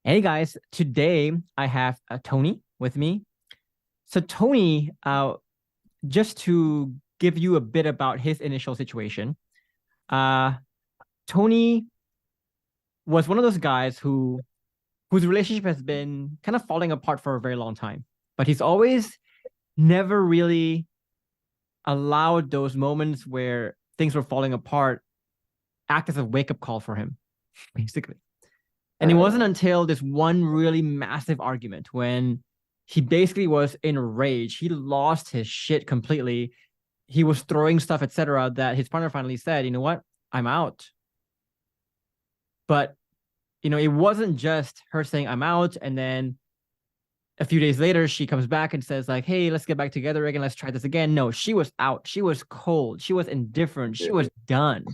Hey guys, today I have Tony with me. So Tony, just to give you a bit about his initial situation, uh, Tony was one of those guys whose relationship has been kind of falling apart for a very long time, but he's always never really allowed those moments where things were falling apart act as a wake up call for him, basically. And it wasn't until this one really massive argument when he basically was in a rage. He lost his shit completely. He was throwing stuff, etc., that his partner finally said, "You know what? I'm out." But it wasn't just her saying I'm out, and then a few days later she comes back and says like, "Hey, let's get back together again. Let's try this again." No, she was out. She was cold. She was indifferent. She Yeah. was done.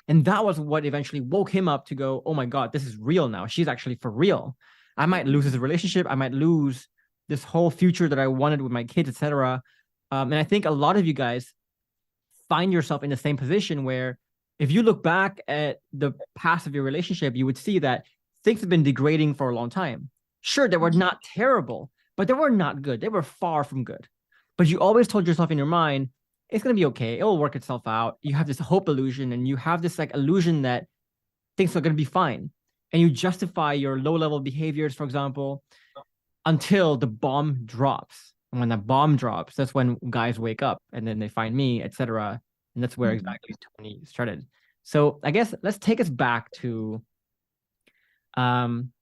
And that was what eventually woke him up to go, "Oh my God, this is real now. She's actually for real. I might lose this relationship. I might lose this whole future that I wanted with my kids, etc." And I think a lot of you guys find yourself in the same position where if you look back at the past of your relationship, you would see that things have been degrading for a long time. Sure, they were not terrible, but they were not good. They were far from good. But you always told yourself in your mind, it's going to be okay. It will work itself out. You have this hope illusion and you have this like illusion that things are going to be fine. And you justify your low level behaviors, for example, until the bomb drops. And when that bomb drops, that's when guys wake up and then they find me, etc. And that's where exactly Tony started. So I guess let's take us back to um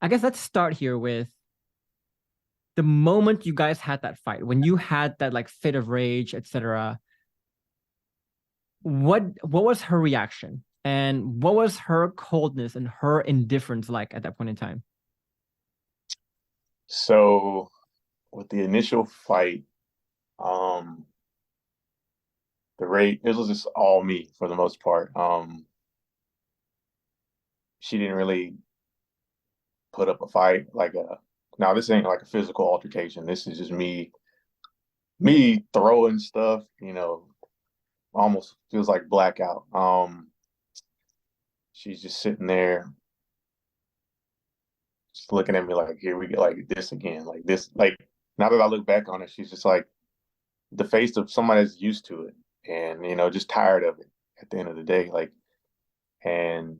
I guess let's start here with the moment you guys had that fight, when you had that like fit of rage, etc. What was her reaction? And what was her coldness and her indifference like at that point in time? So with the initial fight, um, the rate it was just all me for the most part. She didn't really put up a fight like a now this ain't like a physical altercation. This is just me throwing stuff, almost feels like blackout. She's just sitting there just looking at me like here we get like this again, like this like now that I look back on it, she's just like the face of somebody that's used to it and just tired of it at the end of the day and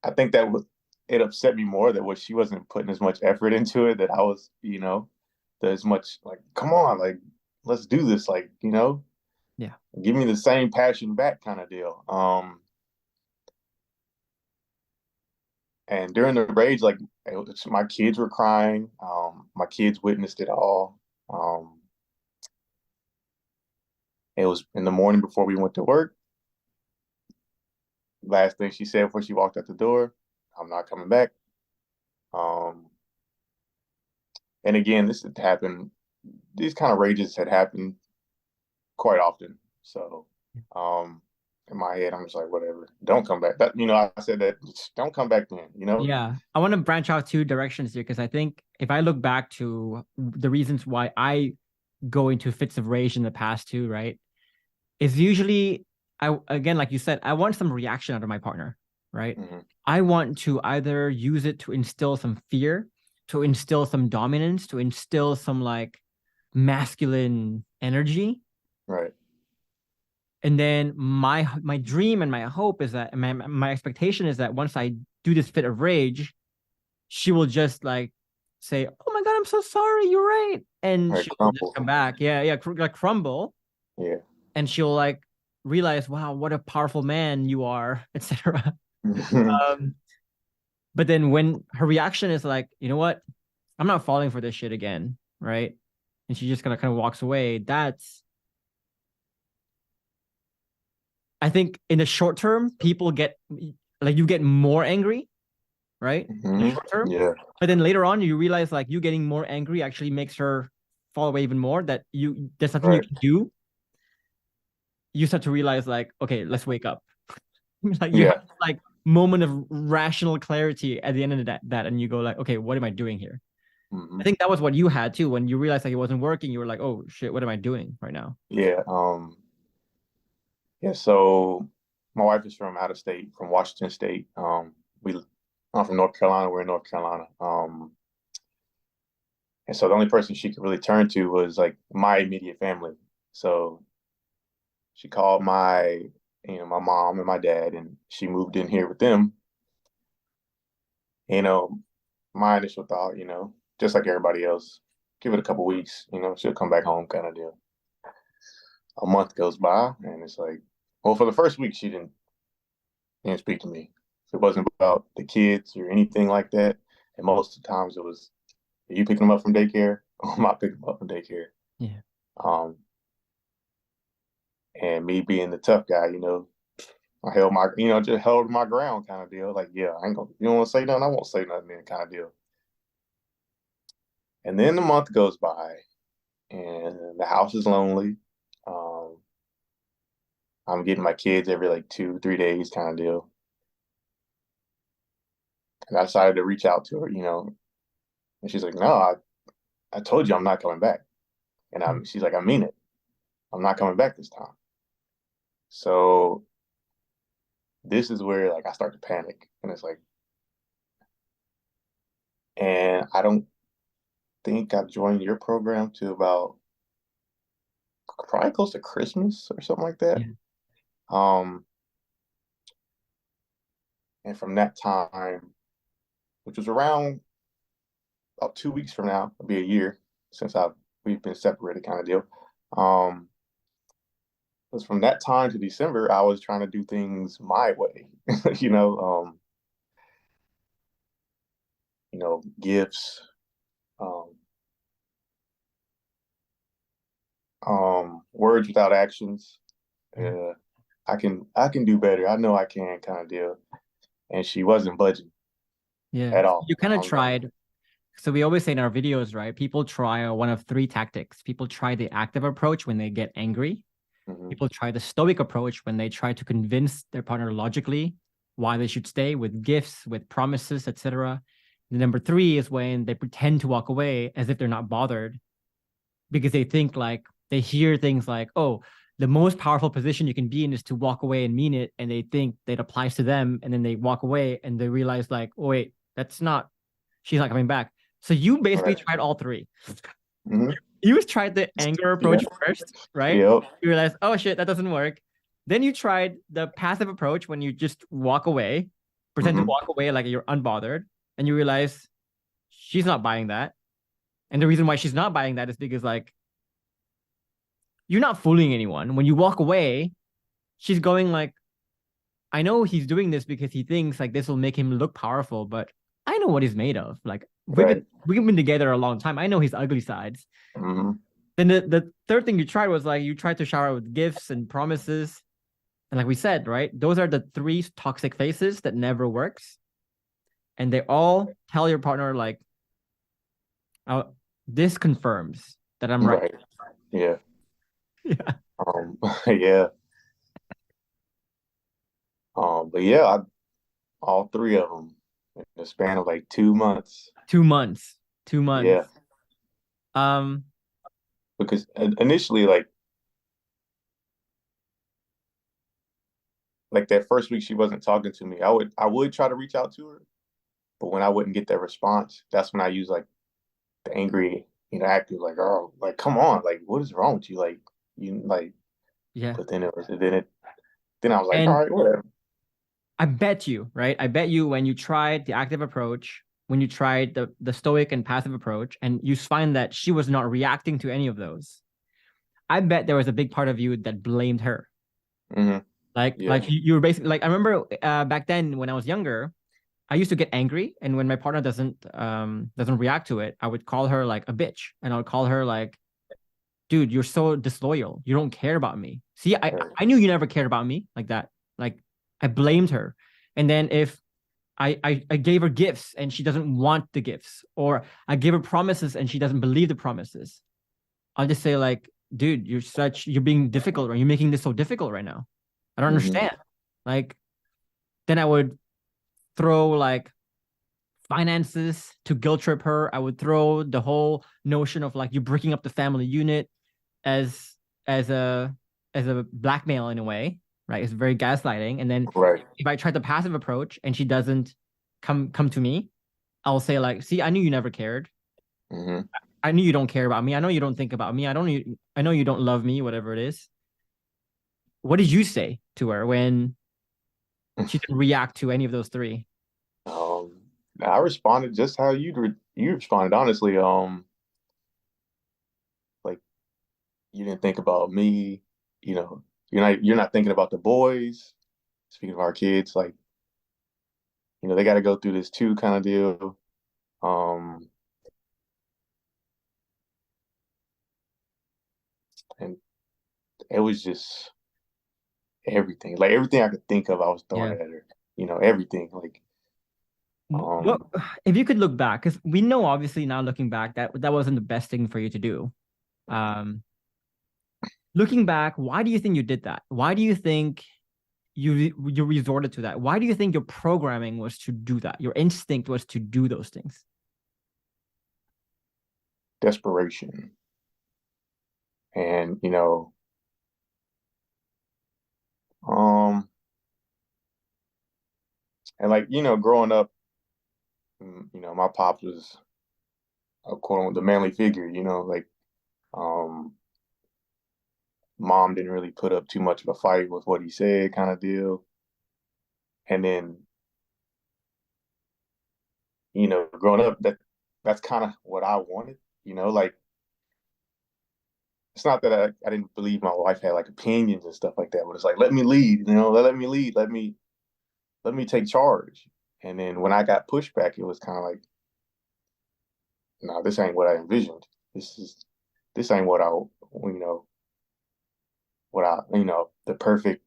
I think that was it upset me more that what she wasn't putting as much effort into it that I was that as much like come on like let's do this like Yeah. give me the same passion back kind of deal and during the rage like my kids were crying my kids witnessed it all it was in the morning before we went to work. Last thing she said before she walked out the door, I'm not coming back. Um, and again, this had happened. These kind of rages had happened quite often. So, in my head, I'm just like, whatever. Don't come back. That I said that. Just don't come back then. Yeah, I want to branch out two directions here because I think if I look back to the reasons why I go into fits of rage in the past too, right? Is usually I again, like you said, I want some reaction out of my partner, right? Mm-hmm. I want to either use it to instill some fear, to instill some dominance, to instill some like masculine energy. Right. And then my dream and my hope is that my expectation is that once I do this fit of rage, she will just like say, "Oh my God, I'm so sorry. You're right," and Right. she will just Crumble. come back. Yeah, yeah, like crumble, Yeah. and she'll like realize, "Wow, what a powerful man you are," etc. Um, but then when her reaction is like, "You know what? I'm not falling for this shit again," right? And she just kind of walks away. That's I think in the short term, people get like you get more angry, right? In the Mm-hmm. short term. Yeah. But then later on, you realize like you getting more angry actually makes her fall away even more. That there's nothing you Right. can do. You start to realize like, okay, let's wake up. Like you have Yeah. like moment of rational clarity at the end of that, and you go like, okay, what am I doing here? I Mm-hmm. think that was what you had too when you realized like it wasn't working. You were like, oh shit, what am I doing right now? Yeah. Yeah. So my wife is from out of state, from Washington State. I'm from North Carolina. We're in North Carolina. And so the only person she could really turn to was like my immediate family. So she called my mom and my dad, and she moved in here with them. You know, my initial thought, just like everybody else, give it a couple weeks, she'll come back home kind of deal. A month goes by, and it's like, well, for the first week, she didn't speak to me. It wasn't about the kids or anything like that. And most of the times it was, are you picking them up from daycare? Or am I picking them up from daycare? Yeah. And me being the tough guy, I just held my ground kind of deal. Like, yeah, I ain't gonna, you don't want to say nothing, I won't say nothing kind of deal. And then the month goes by, and the house is lonely. I'm getting my kids every like 2-3 days kind of deal. And I decided to reach out to her, and she's like, no, I told you I'm not coming back. And she's like, I mean it. I'm not coming back this time. So this is where like I start to panic. And it's like, and I don't think I joined your program to about probably close to Christmas or something like that. Yeah. And from that time, which was around about 2 weeks from now, it'll be a year since we've been separated kind of deal. Because from that time to December, I was trying to do things my way, gifts, words without actions. I can do better. I know I can kind of deal. And she wasn't budging at all. You kind of tried. So we always say in our videos, right? People try one of three tactics. People try the active approach when they get angry. Mm-hmm. People try the stoic approach when they try to convince their partner logically why they should stay, with gifts, with promises, etc. Number three is when they pretend to walk away as if they're not bothered, because they think like, they hear things like, oh, the most powerful position you can be in is to walk away and mean it. And they think that applies to them. And then they walk away and they realize like, oh, wait, she's not coming back. So you basically tried all three. Mm-hmm. You tried the anger approach first, right? Yep. You realize, oh shit, that doesn't work. Then you tried the passive approach when you just walk away, pretend to walk away like you're unbothered. And you realize she's not buying that. And the reason why she's not buying that is because like, you're not fooling anyone. When you walk away, she's going like, I know he's doing this because he thinks like this will make him look powerful, but I know what he's made of. Like we've been together a long time. I know his ugly sides. Mm-hmm. Then the third thing you tried was like, you tried to shower with gifts and promises. And like we said, right? Those are the three toxic faces that never works. And they all tell your partner like, oh, this confirms that I'm right. Yeah. Yeah. Yeah. But yeah, all three of them in the span of like 2 months. 2 months. 2 months. Yeah. Because initially, like that first week, she wasn't talking to me. I would try to reach out to her, but when I wouldn't get that response, that's when I use like the angry, active, like, oh, like, come on, like, what is wrong with you, like, yeah. But then then I was like, all right, whatever. I bet you, right? I bet you when you tried the active approach, when you tried the stoic and passive approach, and you find that she was not reacting to any of those, I bet there was a big part of you that blamed her. Mm-hmm. Like you were basically like, I remember back then when I was younger, I used to get angry, and when my partner doesn't react to it, I would call her like a bitch, and I would call her like, dude, you're so disloyal. You don't care about me. See, I knew you never cared about me like that. Like I blamed her. And then if I gave her gifts and she doesn't want the gifts, or I gave her promises and she doesn't believe the promises, I'll just say like, dude, you're being difficult, right? You're making this so difficult right now. I don't understand. Like, then I would throw like finances to guilt trip her. I would throw the whole notion of like, you're breaking up the family unit as a blackmail in a way. right? It's very gaslighting. And then Right. if I try the passive approach and she doesn't come to me, I'll say like, see, I knew you never cared. Hmm. I knew you don't care about me. I know you don't think about me. I know you don't love me, whatever it is. What did you say to her when she didn't react to any of those three? Um, I responded just how you responded, honestly. Like you didn't think about me, you know, you're not thinking about the boys. Speaking of our kids, like, they got to go through this too, kind of deal. Um, and it was just everything, like everything I could think of, I was throwing Yeah. it at her. Everything, like, What if you could look back? Because we know, obviously, now looking back, that wasn't the best thing for you to do. Um, Looking back, why do you think you did that? Why do you think you resorted to that? Why do you think your programming was to do that? Your instinct was to do those things. desperation, and um, and like growing up, my pops was a quote unquote the manly figure. Like, um, mom didn't really put up too much of a fight with what he said, kind of deal. And then, growing up, that's kind of what I wanted. Like, it's not that I didn't believe my wife had like opinions and stuff like that, but it's like, let me lead. Let me lead. Let me take charge. And then when I got pushback, it was kind of like, no, this ain't what I envisioned. This ain't the perfect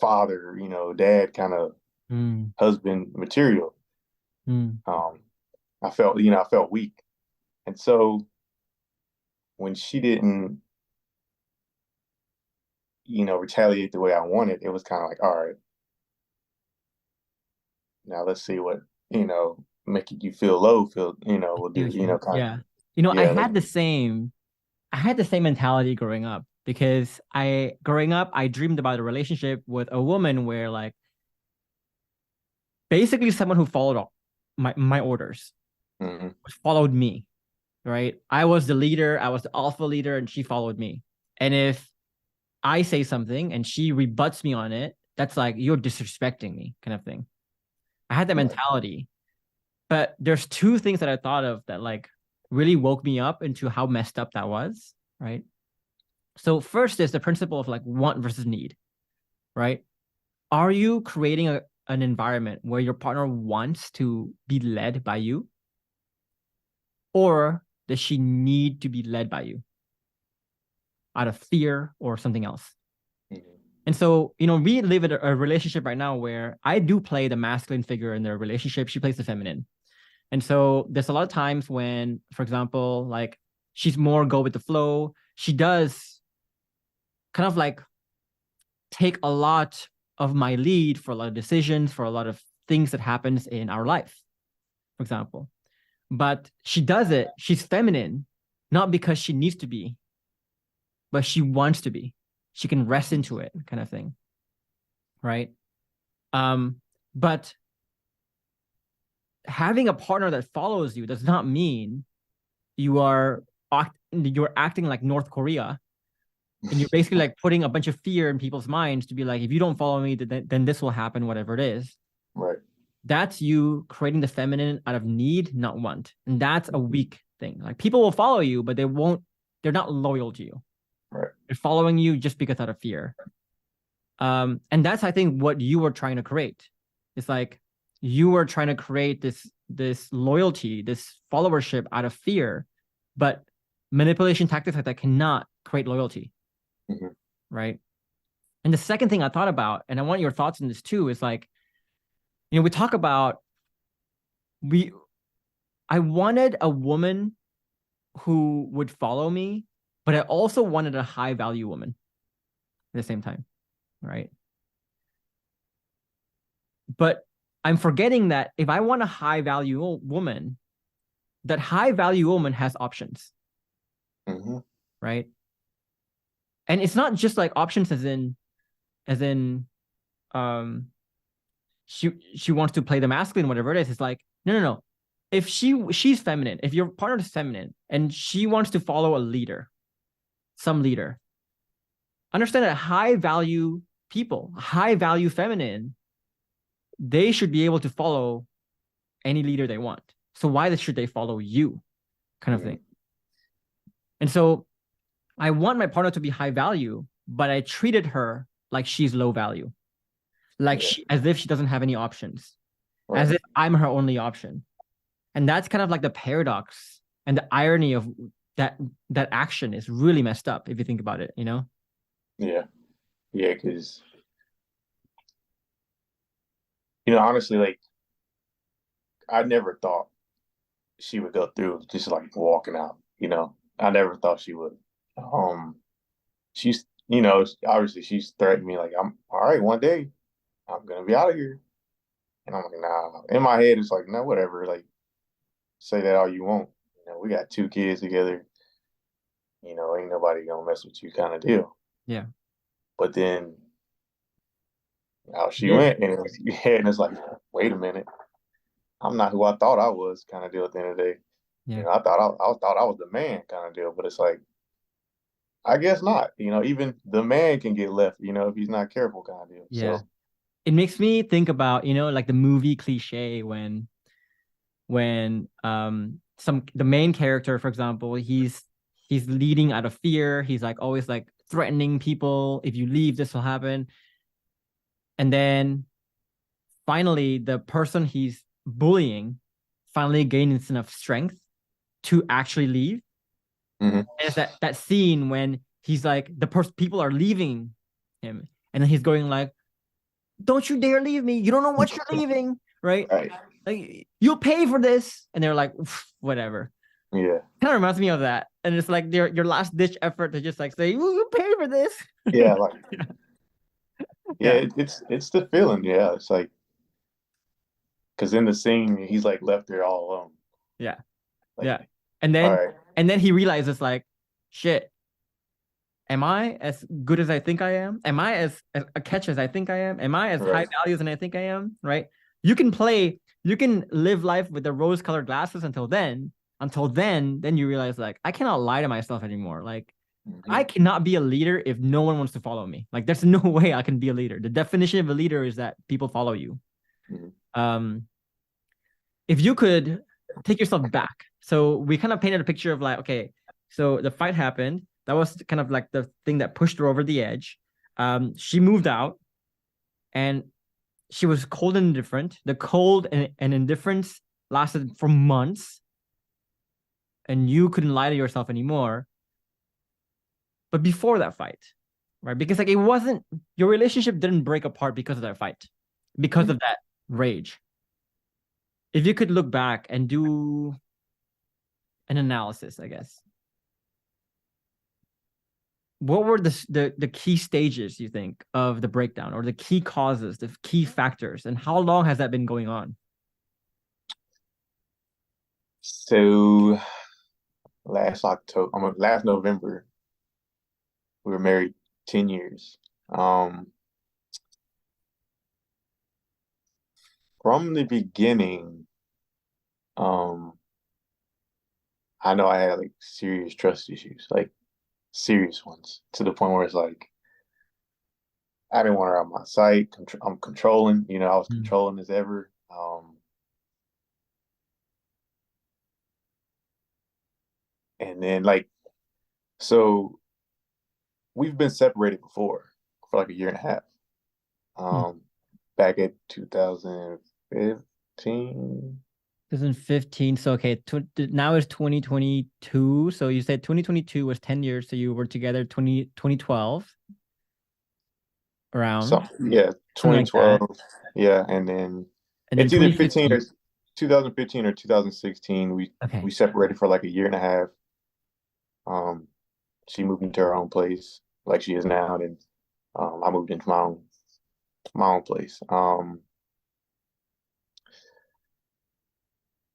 father, dad kind of Mm, husband material. mm, Um, I felt weak. And so when she didn't, retaliate the way I wanted, it was kind of like, all right, now let's see what, making you feel low, will see do, what you mean. kind of, Yeah. yeah, like, I had the same mentality growing up because growing up, I dreamed about a relationship with a woman where like basically someone who followed all my orders, mhm, followed me, right? I was the leader, I was the alpha leader, and she followed me. And if I say something and she rebuts me on it, that's like you're disrespecting me, kind of thing. I had that right, mentality. But there's two things that I thought of that like really woke me up into how messed up that was, right? So first is the principle of like want versus need, right? Are you creating an environment where your partner wants to be led by you, or does she need to be led by you out of fear or something else? mhm, And so, we live in a relationship right now where I do play the masculine figure in the relationship. She plays the feminine. And so there's a lot of times when, for example, like she's more go with the flow. She does kind of like take a lot of my lead for a lot of decisions, for a lot of things that happens in our life, for example. But she does it, she's feminine, not because she needs to be, but she wants to be. She can rest into it, kind of thing. Right. Um, but having a partner that follows you does not mean you're acting like North Korea, and you're basically like putting a bunch of fear in people's minds to be like, if you don't follow me, then this will happen, whatever it is. right, That's you creating the feminine out of need, not want. And that's a weak thing. Like people will follow you, but they're not loyal to you. right, They're following you just because out of fear. And that's, I think, what you were trying to create. It's like you were trying to create this loyalty, this followership out of fear, but manipulation tactics like that cannot create loyalty, mhm, right? And the second thing I thought about, and I want your thoughts on this too, is like, we talk about we I wanted a woman who would follow me, but I also wanted a high value woman at the same time, right? But I'm forgetting that if I want a high value woman, that high value woman has options, mhm, right? And it's not just like options as in as in um she wants to play the masculine, whatever it is. It's like, no. If she's feminine, if your partner is feminine and she wants to follow a leader, some leader, understand that high value people, high value feminine, they should be able to follow any leader they want. So why should they follow you? Kind of thing. And so I want my partner to be high value, but I treated her like she's low value, like as if she doesn't have any options, as if I'm her only option. And that's kind of like the paradox and the irony of that action is really messed up if you think about it, you know? Yeah. Yeah, because honestly, like I never thought she would go through just like walking out, I never thought she would. She's obviously she's threatened me like, I'm all right, one day I'm gonna be out of here. And I'm like, nah. In my head it's like, no, whatever, like say that all you want. We got 2 kids together, ain't nobody gonna mess with you kind of deal. Yeah. But then out she Yeah. went, and it's like, wait a minute, I'm not who I thought I was kind of deal at the end of the day. Yeah. I thought I was the man kind of deal, but it's like, I guess not. Even the man can get left, if he's not careful kind of deal. Yeah. So It makes me think about, like the movie cliche when the main character, for example, he's leading out of fear. He's like always like threatening people. If you leave, this will happen. And then finally, the person he's bullying finally gains enough strength to actually leave. And it's that scene when he's like, people are leaving him, and then he's going like, "Don't you dare leave me! You don't know what you're leaving, right? Like, you'll pay for this." And they're like, whatever. Yeah. Kind of reminds me of that. And it's like your last ditch effort to just like say, "You pay for this." Yeah, like it's the feeling. Yeah, it's like, because in the scene he's like left there all alone. Yeah. Like, yeah. And then he realizes like, shit, am I as good as I think I am? Am I as a catch as I think I am? Am I as high values as I think I am? Right? You can live life with the rose-colored glasses until then. Then you realize like, I cannot lie to myself anymore. Like, I cannot be a leader if no one wants to follow me. Like, there's no way I can be a leader. The definition of a leader is that people follow you. If you could take yourself back. So we kind of painted a picture of like, okay, so the fight happened. That was kind of like the thing that pushed her over the edge. She moved out and she was cold and indifferent. The cold and indifference lasted for months. And you couldn't lie to yourself anymore. But before that fight, right? Because like your relationship didn't break apart because of that fight, because of that rage. If you could look back and do an analysis, I guess, what were the key stages, you think, of the breakdown, or the key causes, the key factors, and how long has that been going on? So last November, we were married 10 years. From the beginning, I know I had like serious trust issues, like serious ones, to the point where it's like, I didn't want her out of my sight. I'm controlling, I was controlling as ever. And then so we've been separated before for like a year and a half. Back at 2015. 2015. So okay, now it's 2022. So you said 2022 was 10 years. So you were together 2012 around. So yeah, 2012. Like yeah, and then it's either 2015 or 2016. We separated for like a year and a half. She moved into her own place, like she is now, and I moved into my own place.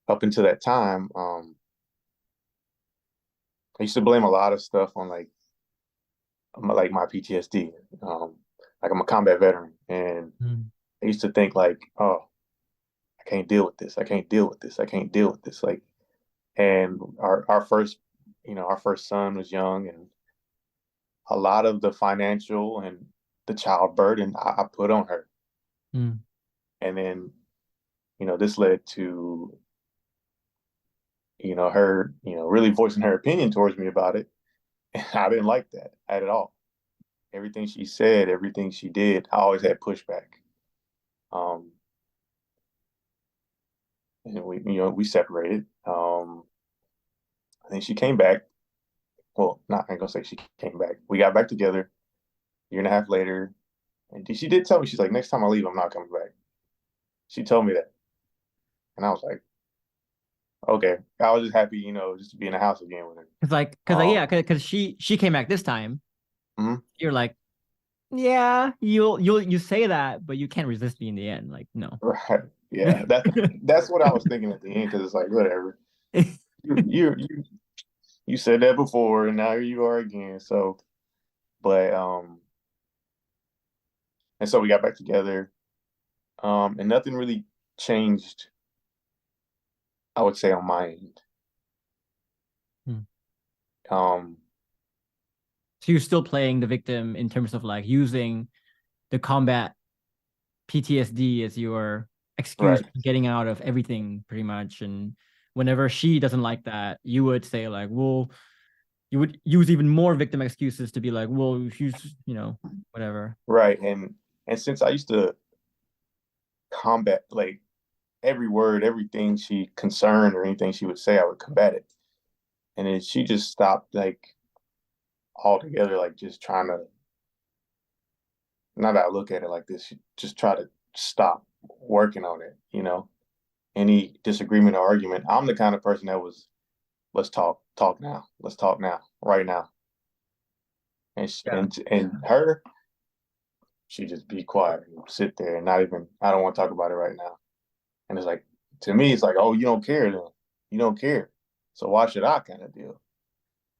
Up until that time, I used to blame a lot of stuff on like my PTSD. like I'm a combat veteran, and Mm. I used to think like, oh, I can't deal with this. I can't deal with this. I can't deal with this. Like, and our first, our first son was young, and a lot of the financial and the child burden I put on her, Mm. and then this led to her really voicing her opinion towards me about it, and I didn't like that at all. Everything she said, everything she did, I always had pushback. Um, and we separated. I think she came back. Well, not I ain't gonna say she came back. We got back together a year and a half later, and she did tell me, she's like, next time I leave, I'm not coming back. She told me that, and I was like, okay. I was just happy, just to be in the house again with her. Yeah, because she came back this time. Mhm. You're like, yeah, you say that, but you can't resist me in the end. Like, no. Right. Yeah. That's what I was thinking at the end, because it's like, whatever. You said that before, and now here you are again. So, but and so we got back together, and nothing really changed, I would say, on my end. Hmm. Um, So you're still playing the victim in terms of like using the combat PTSD as your excuse right, for getting out of everything pretty much. And whenever she doesn't like that, you would say like, well, you would use even more victim excuses to be like, well, she's, whatever. right, and since I used to combat like every word, everything she concerned or anything she would say, I would combat it, and then she just stopped like altogether, like just trying to. Now that I look at it like this, she just try to stop working on it. Any disagreement or argument, I'm the kind of person that was, let's talk now, let's talk now, right now. And Yeah. her, she just be quiet and sit there and not even. I don't want to talk about it right now. And it's like, to me, it's like, oh, you don't care then. You don't care. So why should I kind of deal?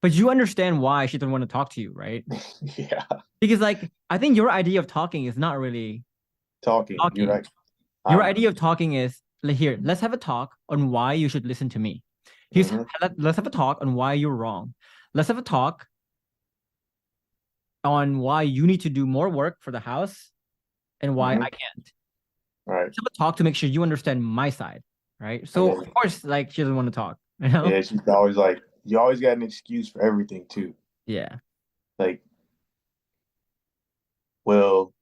But you understand why she doesn't want to talk to you, right? Yeah, Because like I think your idea of talking is not really talking. You're talking. right. Your I'm. idea of talking is like, here, let's have a talk on why you should listen to me. Here's Hmm. let's have a talk on why you're wrong. Let's have a talk on why you need to do more work for the house and why Hmm. I can't. Right. Let's have a talk to make sure you understand my side, right? And So of then, course, like she doesn't want to talk, you know? yeah, she's always like, you always got an excuse for everything too. Yeah. Like, well,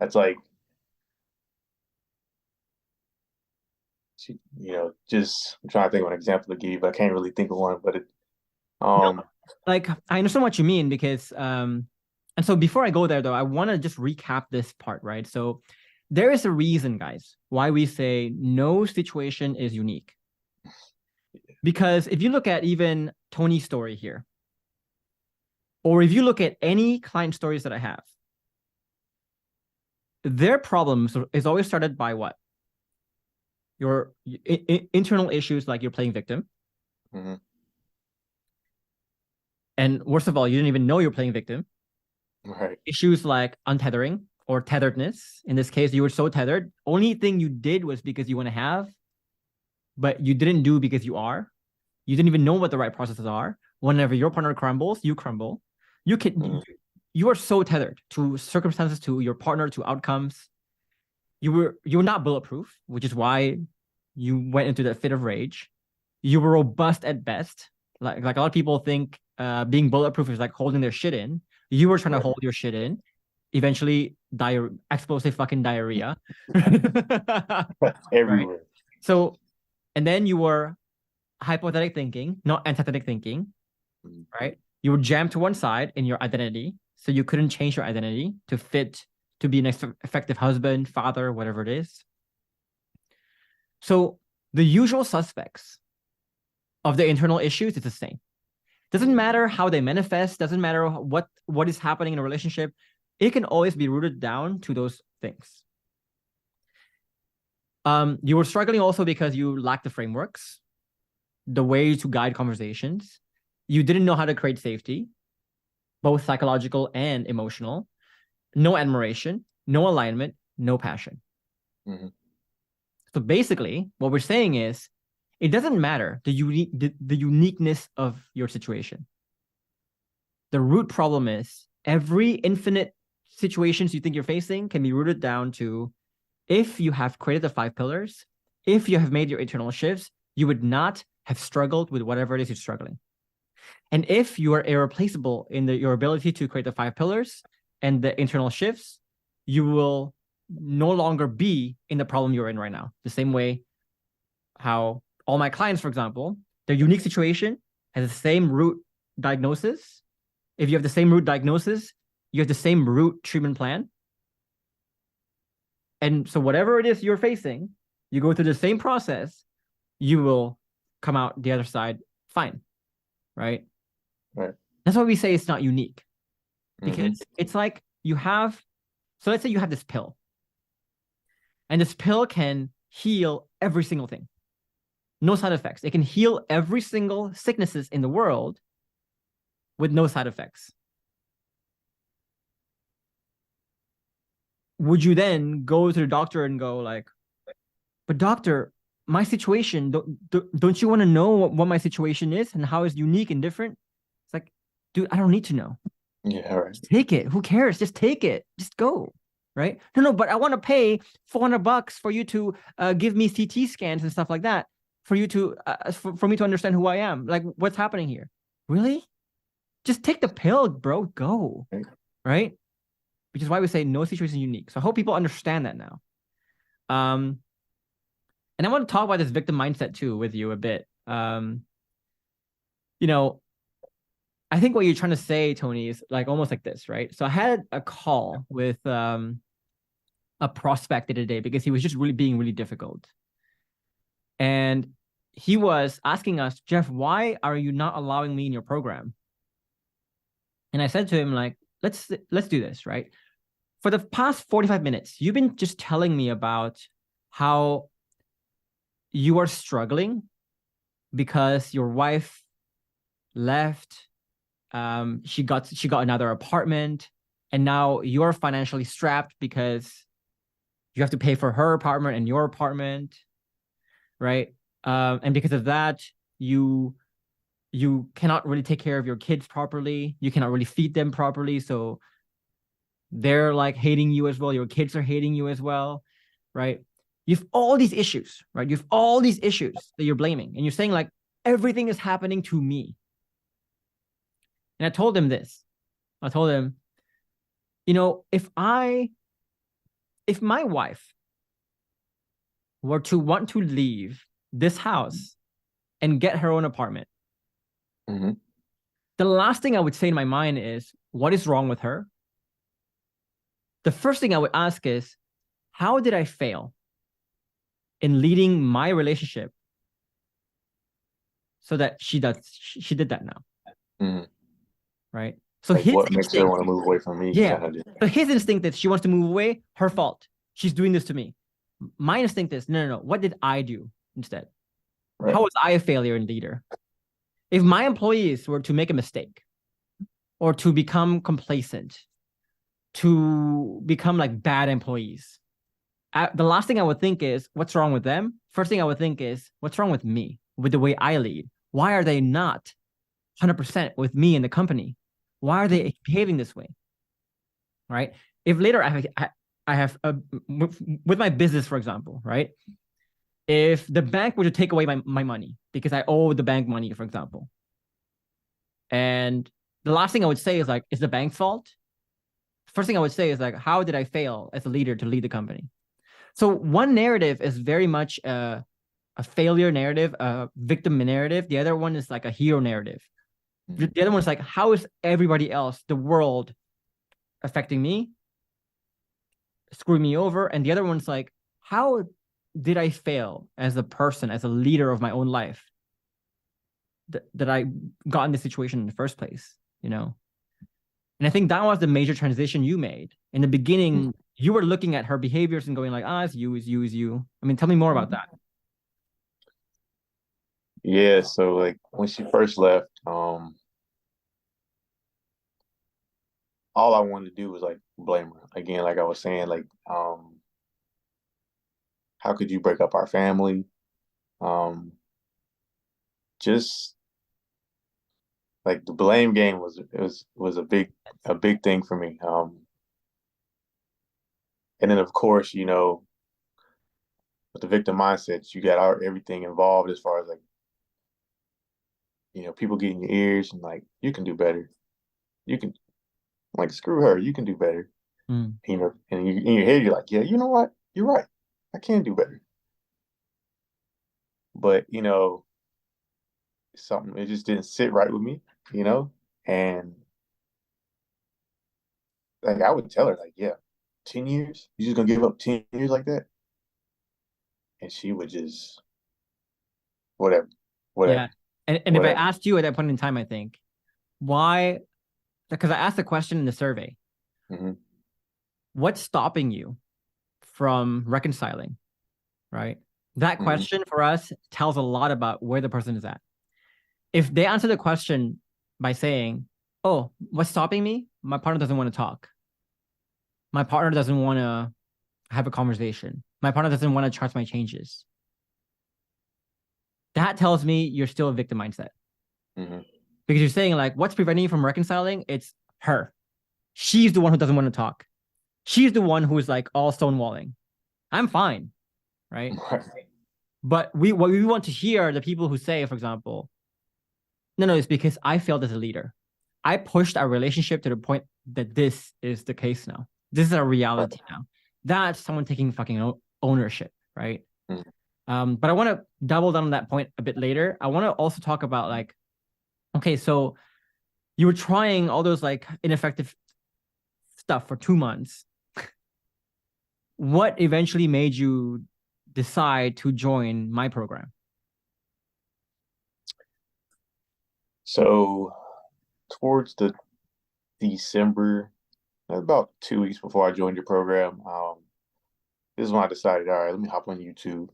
that's like, just I'm trying to think of an example to give you, but I can't really think of one. But No, um, like I understand what you mean because and so before I go there though, I want to just recap this part, right? So there is a reason, guys, why we say no situation is unique. Because if you look at even Tony's story here, or if you look at any client stories that I have, their problems is always started by what? Your internal issues, like you're playing victim. mhm, And worst of all, you didn't even know you're playing victim. right, Issues like untethering or tetheredness. In this case, you were so tethered. Only thing you did was because you want to have, but you didn't do because you are. You didn't even know what the right processes are. Whenever your partner crumbles, you crumble. You can mhm, you are so tethered to circumstances, to your partner, to outcomes. You were not bulletproof, which is why you went into that fit of rage. You were robust at best. Like a lot of people think being bulletproof is like holding their shit in. You were trying to right, hold your shit in. Eventually, explosive fucking diarrhea. Right. everywhere. So, and then you were hypothetic thinking, not antithetic thinking, Mhm. right? You were jammed to one side in your identity. So you couldn't change your identity to fit to be an effective husband, father, whatever it is. So the usual suspects of the internal issues is the same. Doesn't matter how they manifest, doesn't matter what is happening in a relationship. It can always be rooted down to those things. You were struggling also because you lacked the frameworks, the way to guide conversations. You didn't know how to create safety, both psychological and emotional. no admiration, no alignment, no passion. Mm-hmm. So basically, what we're saying is, it doesn't matter the uniqueness of your situation. The root problem is every infinite situations you think you're facing can be rooted down to, if you have created the 5 pillars, if you have made your internal shifts, you would not have struggled with whatever it is you're struggling. And if you are irreplaceable in your ability to create the 5 pillars and the internal shifts, you will no longer be in the problem you're in right now. The same way how all my clients, for example, their unique situation has the same root diagnosis. If you have the same root diagnosis, you have the same root treatment plan. And so whatever it is you're facing, you go through the same process, you will come out the other side fine, right? Right. That's why we say it's not unique, because it's like you have, so let's say you have this pill, and this pill can heal every single thing. No side effects. It can heal every single sicknesses in the world with no side effects. Would you then go to the doctor and go like, but doctor, my situation, don't you want to know what my situation is and how it's unique and different? It's like, dude, I don't need to know. Yeah, right. Just take it. Who cares? Just take it. Just go. Right? No, but I want to pay $400 for you to give me CT scans and stuff like that, for you to for me to understand who I am. Like, what's happening here? Really? Just take the pill, bro. Go. Right? Which is why we say no situation is unique. So I hope people understand that now. And I want to talk about this victim mindset too with you a bit. You know, I think what you're trying to say, Toni, is like almost like this, right? So I had a call with a prospect the other day because he was just really being really difficult. And he was asking us, Jeff, why are you not allowing me in your program? And I said to him, like, let's do this, right? For the past 45 minutes, you've been just telling me about how you are struggling because your wife left. She got another apartment, and now you're financially strapped because you have to pay for her apartment and your apartment, right? And because of that, you cannot really take care of your kids properly. You cannot really feed them properly, so they're like hating you as well. Your kids are hating you as well, right? You've all these issues, right? You've all these issues that you're blaming, and you're saying like, everything is happening to me. And I told him this. I told him, you know, if my wife were to want to leave this house and get her own apartment, the last thing I would say in my mind is, what is wrong with her? The first thing I would ask is, how did I fail in leading my relationship so that she did that now? Right? So like, his what makes her instinct, want to move away from me? yeah. Kind of So his instinct is she wants to move away, her fault. She's doing this to me. My instinct is, no. What did I do instead? Right. How was I a failure in leader? If my employees were to make a mistake or to become complacent, to become like bad employees, the last thing I would think is, what's wrong with them? First thing I would think is, what's wrong with me, with the way I lead? Why are they not 100% with me in the company? Why are they behaving this way? Right? If later I have with my business, for example, right? If the bank were to take away my money because I owe the bank money, for example, and the last thing I would say is like, is the bank's fault? First thing I would say is like, how did I fail as a leader to lead the company? So one narrative is very much a failure narrative, a victim narrative. The other one is like a hero narrative. The other one is like, how is everybody else, the world, affecting me, screwing me over? And the other one's like, how did I fail as a person, as a leader of my own life, that I got in this situation in the first place, you know? And I think that was the major transition you made. In the beginning, you were looking at her behaviors and going like, it's you, it's you, it's you. I mean, tell me more about that. Yeah, so like when she first left, all I wanted to do was like blame her again. Like I was saying, like how could you break up our family? Um, just like the blame game was a big thing for me. And then of course, with the victim mindset, you got everything involved as far as like, people getting your ears and like, you can do better. You can like screw her, you can do better. Mm. And in your head, you're like, yeah, you know what? You're right. I can do better. But something it just didn't sit right with me, and like I would tell her, like, yeah, 10 years? You just gonna give up 10 years like that? And she would just whatever, Yeah. whatever, And if I whatever. asked you at that point in time, I think, why? Because I asked the question in the survey, Hmm. what's stopping you from reconciling? Right. That Hmm. question for us tells a lot about where the person is at. If they answer the question by saying, oh, what's stopping me? My partner doesn't want to talk. My partner doesn't want to have a conversation. My partner doesn't want to trust my changes. That tells me you're still a victim mindset Hmm. because you're saying, like, what's preventing you from reconciling? It's her. She's the one who doesn't want to talk. She's the one who is like all stonewalling. I'm fine. Right. Right. But what we want to hear are the people who say, for example, no, it's because I failed as a leader. I pushed our relationship to the point that this is the case now. This is a reality now. That's someone taking fucking ownership, right? Mhm. But I want to double down on that point a bit later. I want to also talk about like, okay, so you were trying all those like ineffective stuff for 2 months. What eventually made you decide to join my program? So towards the December, about 2 weeks before I joined your program, this is when I decided, all right, let me hop on YouTube,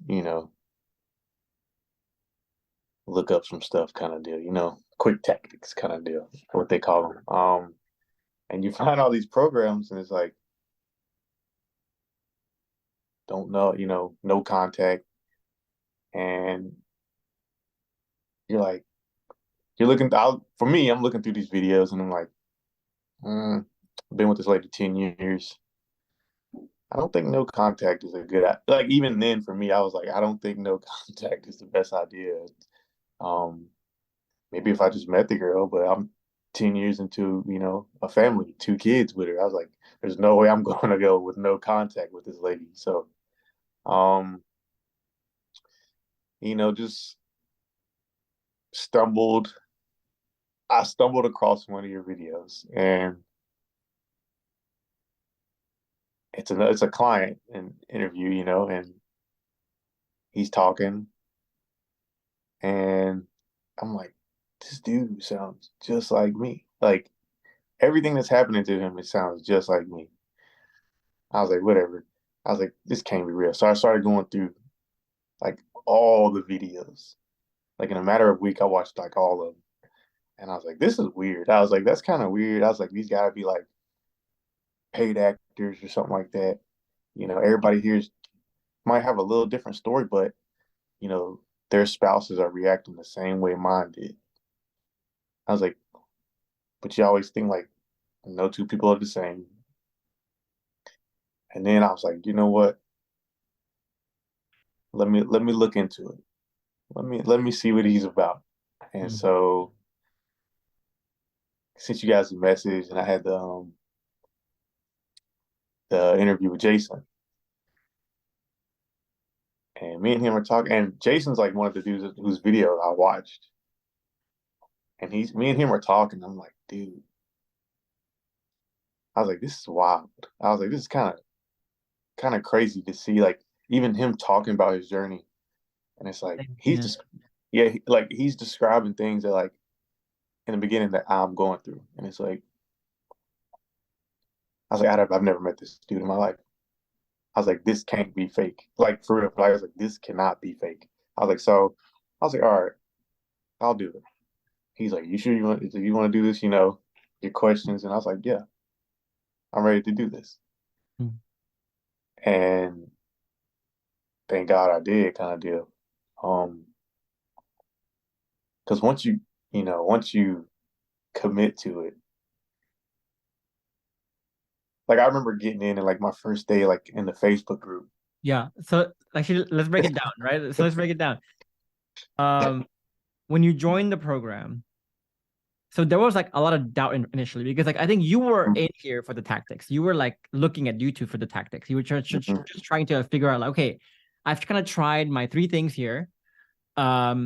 look up some stuff kind of deal, quick tactics kind of deal, what they call them. And you find all these programs and it's like, don't know, no contact. And you're like, you're looking out for me, I'm looking through these videos and I'm like, I've been with this lady 10 years. I don't think no contact is a good, like even then for me, I was like, I don't think no contact is the best idea. Um, Maybe if I just met the girl, but I'm 10 years into, a family, 2 kids with her. I was like, there's no way I'm going to go with no contact with this lady. So, um, just stumbled. I stumbled across one of your videos, and it's a client and interview, and he's talking, and I'm like, this dude sounds just like me. Like everything that's happening to him, it sounds just like me. I was like, whatever. I was like, this can't be real. So I started going through like all the videos. Like in a matter of a week, I watched like all of them. And I was like, this is weird. I was like, that's kind of weird. I was like, these gotta be like paid actors or something like that. Everybody here's might have a little different story, but you know, their spouses are reacting the same way mine did. I was like, but you always think like no two people are the same. And then I was like, you know what? Let me look into it. Let me see what he's about. And Mm. so sent you guys a message, and I had the interview with Jason, and me and him were talking. And Jason's like one of the dudes whose video I watched, and me and him were talking. I'm like, dude, I was like, this is wild. I was like, this is kind of crazy to see like even him talking about his journey, and it's like he's Yeah. just yeah, like he's describing things that like in the beginning that I'm going through, and it's like I was like, I've never met this dude in my life. I was like, this can't be fake. Like for real. I was like, this cannot be fake. I was like, so I was like, all right, I'll do it. He's like, you sure you want to do this? Your questions. And I was like, yeah. I'm ready to do this. Mm. And thank God I did, kind of deal. Because once you commit to it, like I remember getting in and like my first day, like in the Facebook group. Yeah. So actually, let's break it down, right? So let's break it down. Um, when you joined the program, so there was like a lot of doubt initially because like I think you were in here for the tactics. You were like looking at YouTube for the tactics. You were just trying to figure out like, okay, I've kind of tried my three things here, but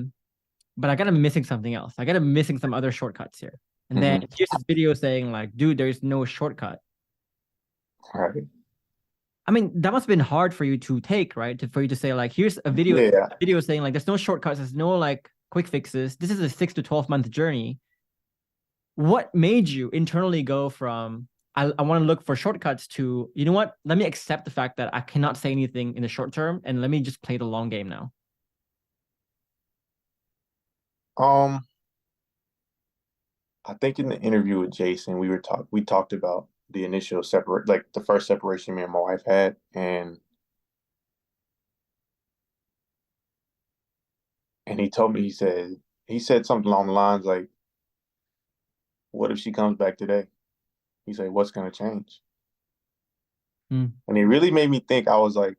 I got missing something else. I got missing some other shortcuts here. And then here's this video saying like, dude, there's no shortcut. Right. I mean, that must have been hard for you to take, right? For you to say like, here's a Yeah. video saying like, there's no shortcuts, there's no like quick fixes. This is a 6 to 12 month journey. What made you internally go from I want to look for shortcuts to, you know what? Let me accept the fact that I cannot say anything in the short term and let me just play the long game now. Um, I think in the interview with Jason, we talked about the initial separate, like the first separation me and my wife had, and he told me he said something along the lines like, "What if she comes back today?" He said, "What's gonna change?" Mm. And it really made me think. I was like,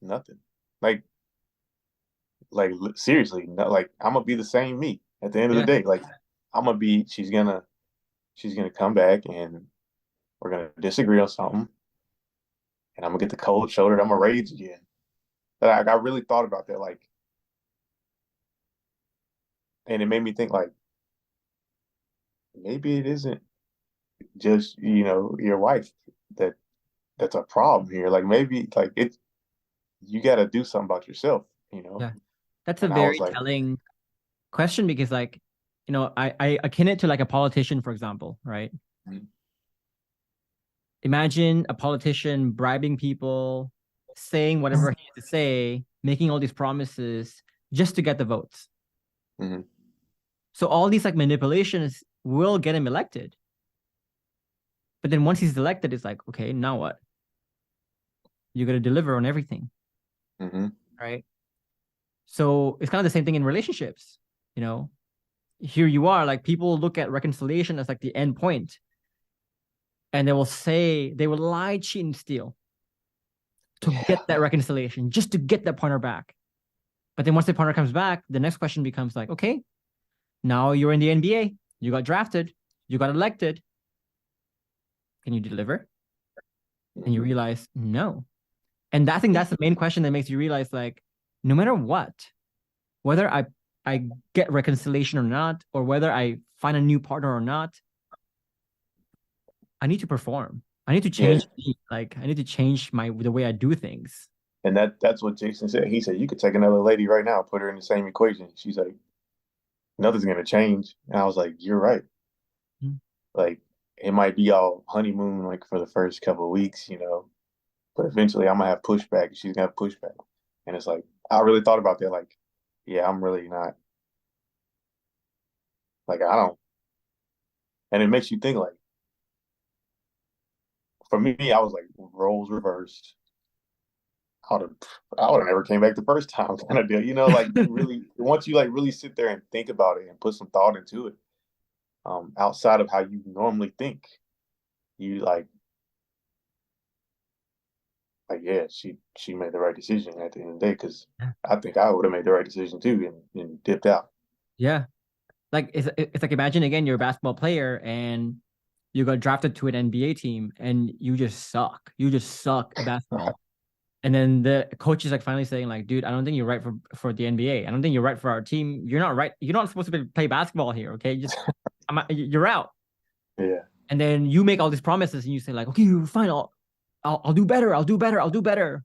nothing. Like seriously, not, like I'm gonna be the same me at the end of the Yeah. day. Like I'm gonna be. She's gonna come back and we're gonna disagree on something, and I'm gonna get the cold shoulder. I'm gonna rage again. But I really thought about that, like, and it made me think, like, maybe it isn't just your wife that that's a problem here. Like maybe like it you got to do something about yourself. Yeah. That's a And I was very like, telling question because like, I akin it to like a politician, for example, right? Mhm. Imagine a politician bribing people, saying whatever he has to say, making all these promises just to get the votes. Mhm. So all these like manipulations will get him elected. But then once he's elected, it's like, okay, now what? You got to deliver on everything, Mhm. right? So it's kind of the same thing in relationships. You know, here you are, like people look at reconciliation as like the end point, and they will lie, cheat, and steal to get that reconciliation, just to get that partner back. But then once the partner comes back, the next question becomes like, okay, now you're in the NBA, you got drafted, you got elected. Can you deliver? And you Mhm. realize no. And I think that's the main question that makes you realize like, no matter what, whether I get reconciliation or not, or whether I find a new partner or not, I need to perform. I need to Yeah. change me. Like I need to change the way I do things. And that's what Jason said. He said you could take another lady right now, put her in the same equation. She's like, nothing's gonna change. And I was like, you're right. Mm. Like it might be all honeymoon like for the first couple of weeks, but eventually I'm gonna have pushback. She's gonna have pushback. And it's like I really thought about that. Like, yeah, I'm really not. Like I don't. And it makes you think. Like for me, I was like roles reversed. I would have, I would have never came back the first time, kind of deal. Like really, once you like really sit there and think about it and put some thought into it, outside of how you normally think, you yeah, she made the right decision at the end of the day. Because I think I would have made the right decision too and dipped out. Yeah. Like it's like imagine again you're a basketball player and you got drafted to an NBA team and you just suck. You just suck at basketball. And then the coach is like finally saying like, dude, I don't think you're right for the NBA. I don't think you're right for our team. You're not right. You're not supposed to play basketball here. Okay, you're out. Yeah. And then you make all these promises and you say like, okay, fine, I'll do better. I'll do better. I'll do better.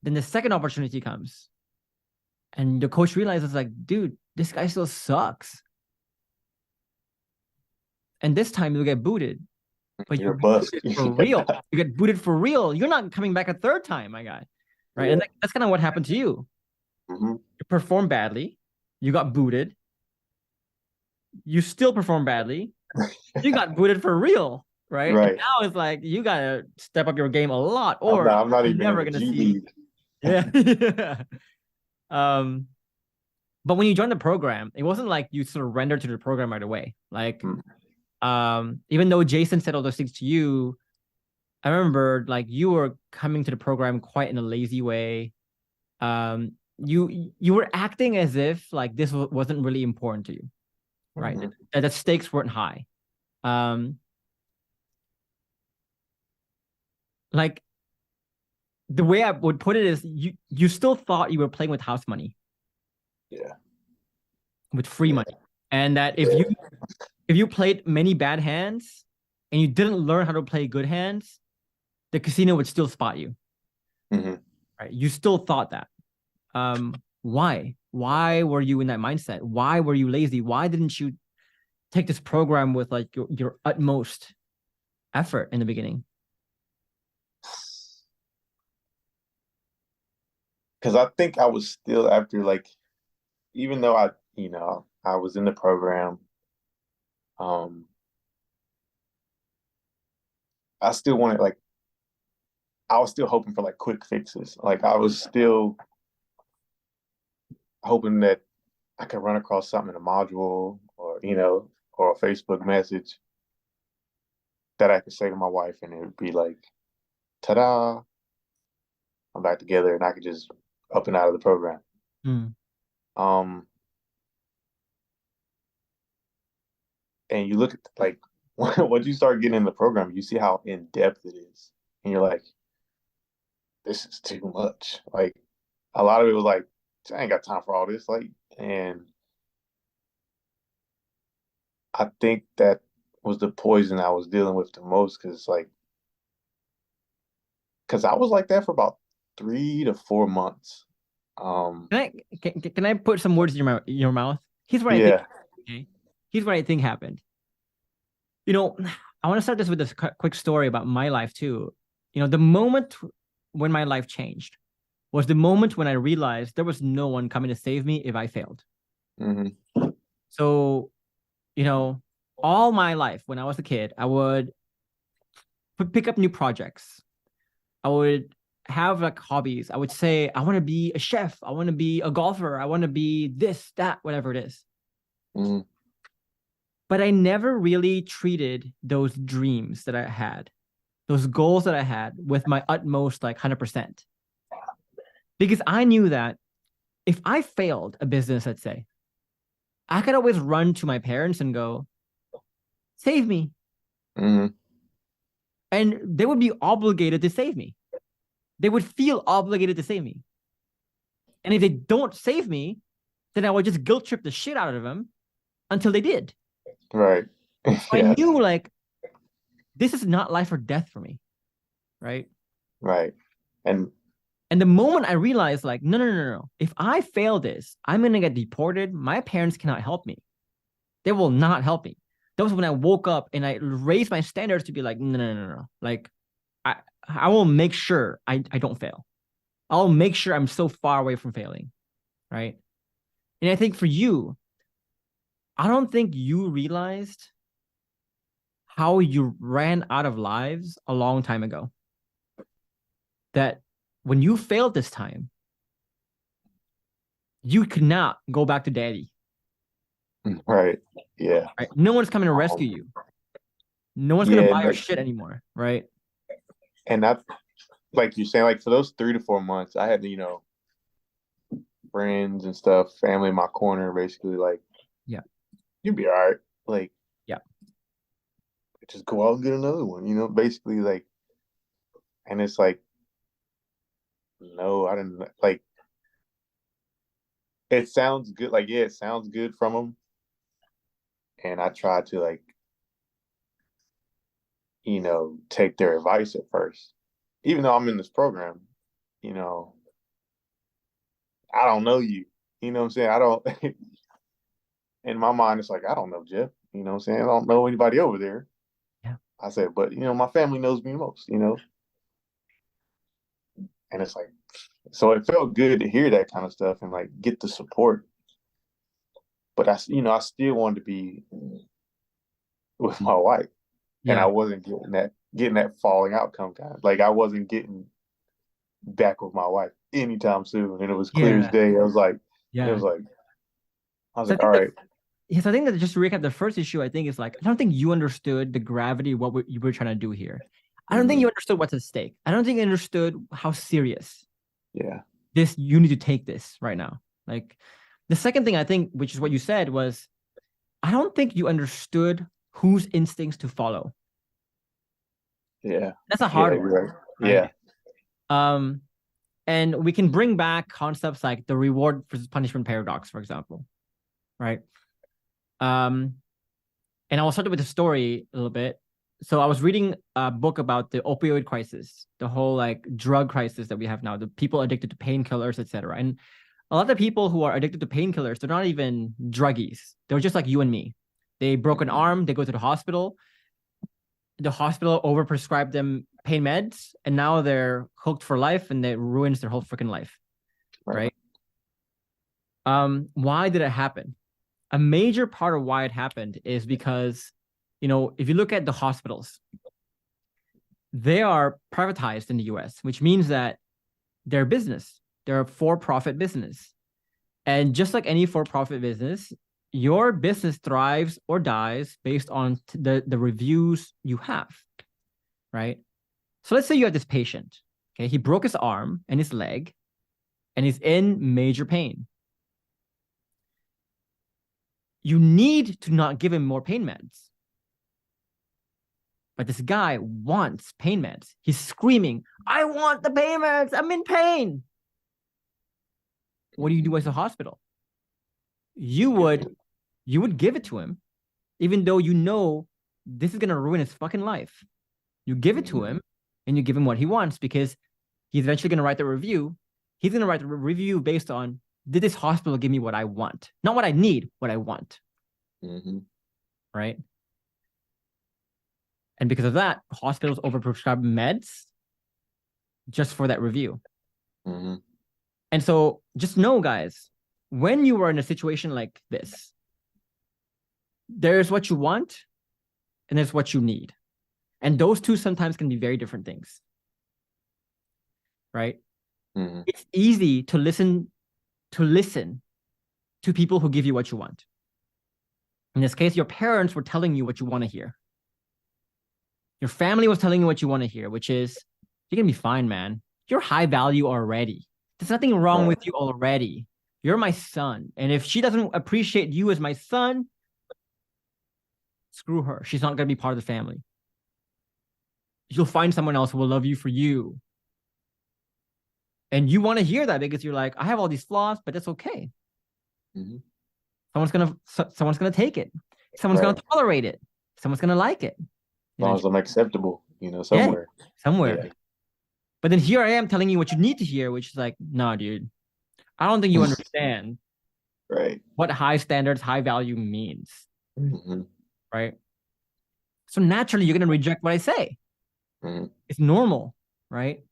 Then the second opportunity comes, and the coach realizes like, dude, this guy still sucks. And this time you'll get booted, but You're you a get bust. booted for real. You get booted for real. You're not coming back a third time, my guy. Right. Yeah. And that's kind of what happened to you. Mm-hmm. You performed badly. You got booted. You still perform badly. You got booted for real, right? And Right. now it's like you gotta step up your game a lot, or I'm not you're even in never the gonna G see. League. Yeah. Yeah. Um, but when you joined the program, it wasn't like you surrendered to the program right away. Like, Mm, even though Jason said all those things to you, I remember like you were coming to the program quite in a lazy way. You were acting as if like this wasn't really important to you, right? mhm. That the stakes weren't high. Um, like the way I would put it is you still thought you were playing with house money, Yeah. with free Yeah. money. And that Yeah. if you played many bad hands and you didn't learn how to play good hands, the casino would still spot you. Hmm. Right? You still thought that. Why? Why were you in that mindset? Why were you lazy? Why didn't you take this program with like your utmost effort in the beginning? Because I think I was still after like, even though I was in the program, um, I still wanted like I was still hoping for like quick fixes. Like I was still hoping that I could run across something in a module or or a Facebook message that I could say to my wife and it would be like, ta-da, I'm back together and I could just up and out of the program. Mm. Um, and you look at like once you start getting in the program, you see how in depth it is, and you're like, this is too much. Like a lot of it was like, I ain't got time for all this. Like, and I think that was the poison I was dealing with the most because I was like that for about 3 to 4 months. Um, Can I put some words in your mouth? Here's what I think. yeah. Okay, here's what I think happened. You know, I want to start this with this quick story about my life too. You know, the moment when my life changed was the moment when I realized there was no one coming to save me if I failed. Hmm. So, you know, all my life when I was a kid, I would pick up new projects. I would have like hobbies. I would say, I want to be a chef. I want to be a golfer. I want to be this, that, whatever it is. Hmm. But I never really treated those dreams that I had, those goals that I had with my utmost like 100%. Because I knew that if I failed a business, let's say, I could always run to my parents and go, save me. Hmm. And they would be obligated to save me. They would feel obligated to save me. And if they don't save me, then I would just guilt trip the shit out of them until they did. Right. So I Yeah. knew like this is not life or death for me, right? Right. And And the moment I realized, like, no, no, no, no, no. If I fail this, I'm gonna get deported. My parents cannot help me. They will not help me. That was when I woke up and I raised my standards to be like, no, no, no, no, no. Like, I I will make sure I don't fail. I'll make sure I'm so far away from failing, right? And I think for you, I don't think you realized how you ran out of lives a long time ago. That when you failed this time, you could not go back to daddy, right. Yeah. right? No one's coming to Um, rescue you. No one's gonna yeah, buy your shit anymore, right? and that like you're saying, like for those 3 to 4 months, I had friends and stuff, family in my corner, basically like Yeah, you'll be all right. Like yeah. just go out and get another one, basically like, and it's like, no, I didn't like. It sounds good, like yeah, it sounds good from them, and I tried to like, take their advice at first, even though I'm in this program, you know, I don't know you, you know what I'm saying? I don't. In my mind, it's like I don't know Jeff, you know what I'm saying? I don't know anybody over there. Yeah. I said, but my family knows me most. And it's like, so it felt good to hear that kind of stuff and like get the support. But I still wanted to be with my wife, and I Yeah. wasn't getting that falling outcome kind of like I wasn't getting back with my wife anytime soon, and it was clear as Yeah. day. It Yeah. was like I was So I like, all think right, yes, I think that just to recap the first issue, I think is like I don't think you understood the gravity of what you were trying to do here. I don't think mm-hmm, you understood what's at stake. I don't think you understood how serious yeah, this you need to take this right now. Like the second thing I think, which is what you said, was I don't think you understood whose instincts to follow. yeah, That's a yeah, hard one, you're right, right? yeah, Um, and we can bring back concepts like the reward versus punishment paradox, for example, right? Um, and I will start with the story a little bit. So I was reading a book about the opioid crisis, the whole like drug crisis that we have now, the people addicted to painkillers, etc. And a lot of people who are addicted to painkillers, they're not even druggies. They're just like you and me. They broke an mm-hmm, arm, they go to the hospital. The hospital overprescribed them pain meds, and now they're hooked for life, and it ruins their whole freaking life, right, right? Why did it happen? A major part of why it happened is because, if you look at the hospitals, they are privatized in the US, which means that they're business. They're a for-profit business. And just like any for-profit business, your business thrives or dies based on the reviews you have, right? So let's say you have this patient, okay? He broke his arm and his leg, and he's in major pain. You need to not give him more pain meds. But this guy wants pain meds. He's screaming, I want the pain meds. I'm in pain. What do you do as a hospital? You would you would give it to him, even though you know this is gonna ruin his fucking life. You give it to mm-hmm, him and you give him what he wants because he's eventually gonna write the review. He's gonna write the review based on, did this hospital give me what I want? Not what I need, what I want. mm-hmm, Right. And because of that, hospitals overprescribe meds just for that review. mm-hmm, And so just know, guys, when you are in a situation like this, there's what you want and there's what you need. And those two sometimes can be very different things. Right. mm-hmm, It's easy to listen to people who give you what you want. In this case, your parents were telling you what you want to hear. Your family was telling you what you want to hear, which is, you're going to be fine, man. You're high value already. There's nothing wrong right, with you already. You're my son. And if she doesn't appreciate you as my son, screw her. She's not going to be part of the family. You'll find someone else who will love you for you. And you want to hear that because you're like, I have all these flaws, but that's okay. mm-hmm, Someone's gonna take it. Someone's right. gonna tolerate it. Someone's gonna like it. As long as Eventually. I'm acceptable, Yeah, somewhere. somewhere. Yeah. But then here I am telling you what you need to hear, which is like, nah, dude. I don't think you understand Right. what high standards, high value means, Mm-hmm. right? So naturally, you're gonna reject what I say. Mm-hmm. It's normal, right?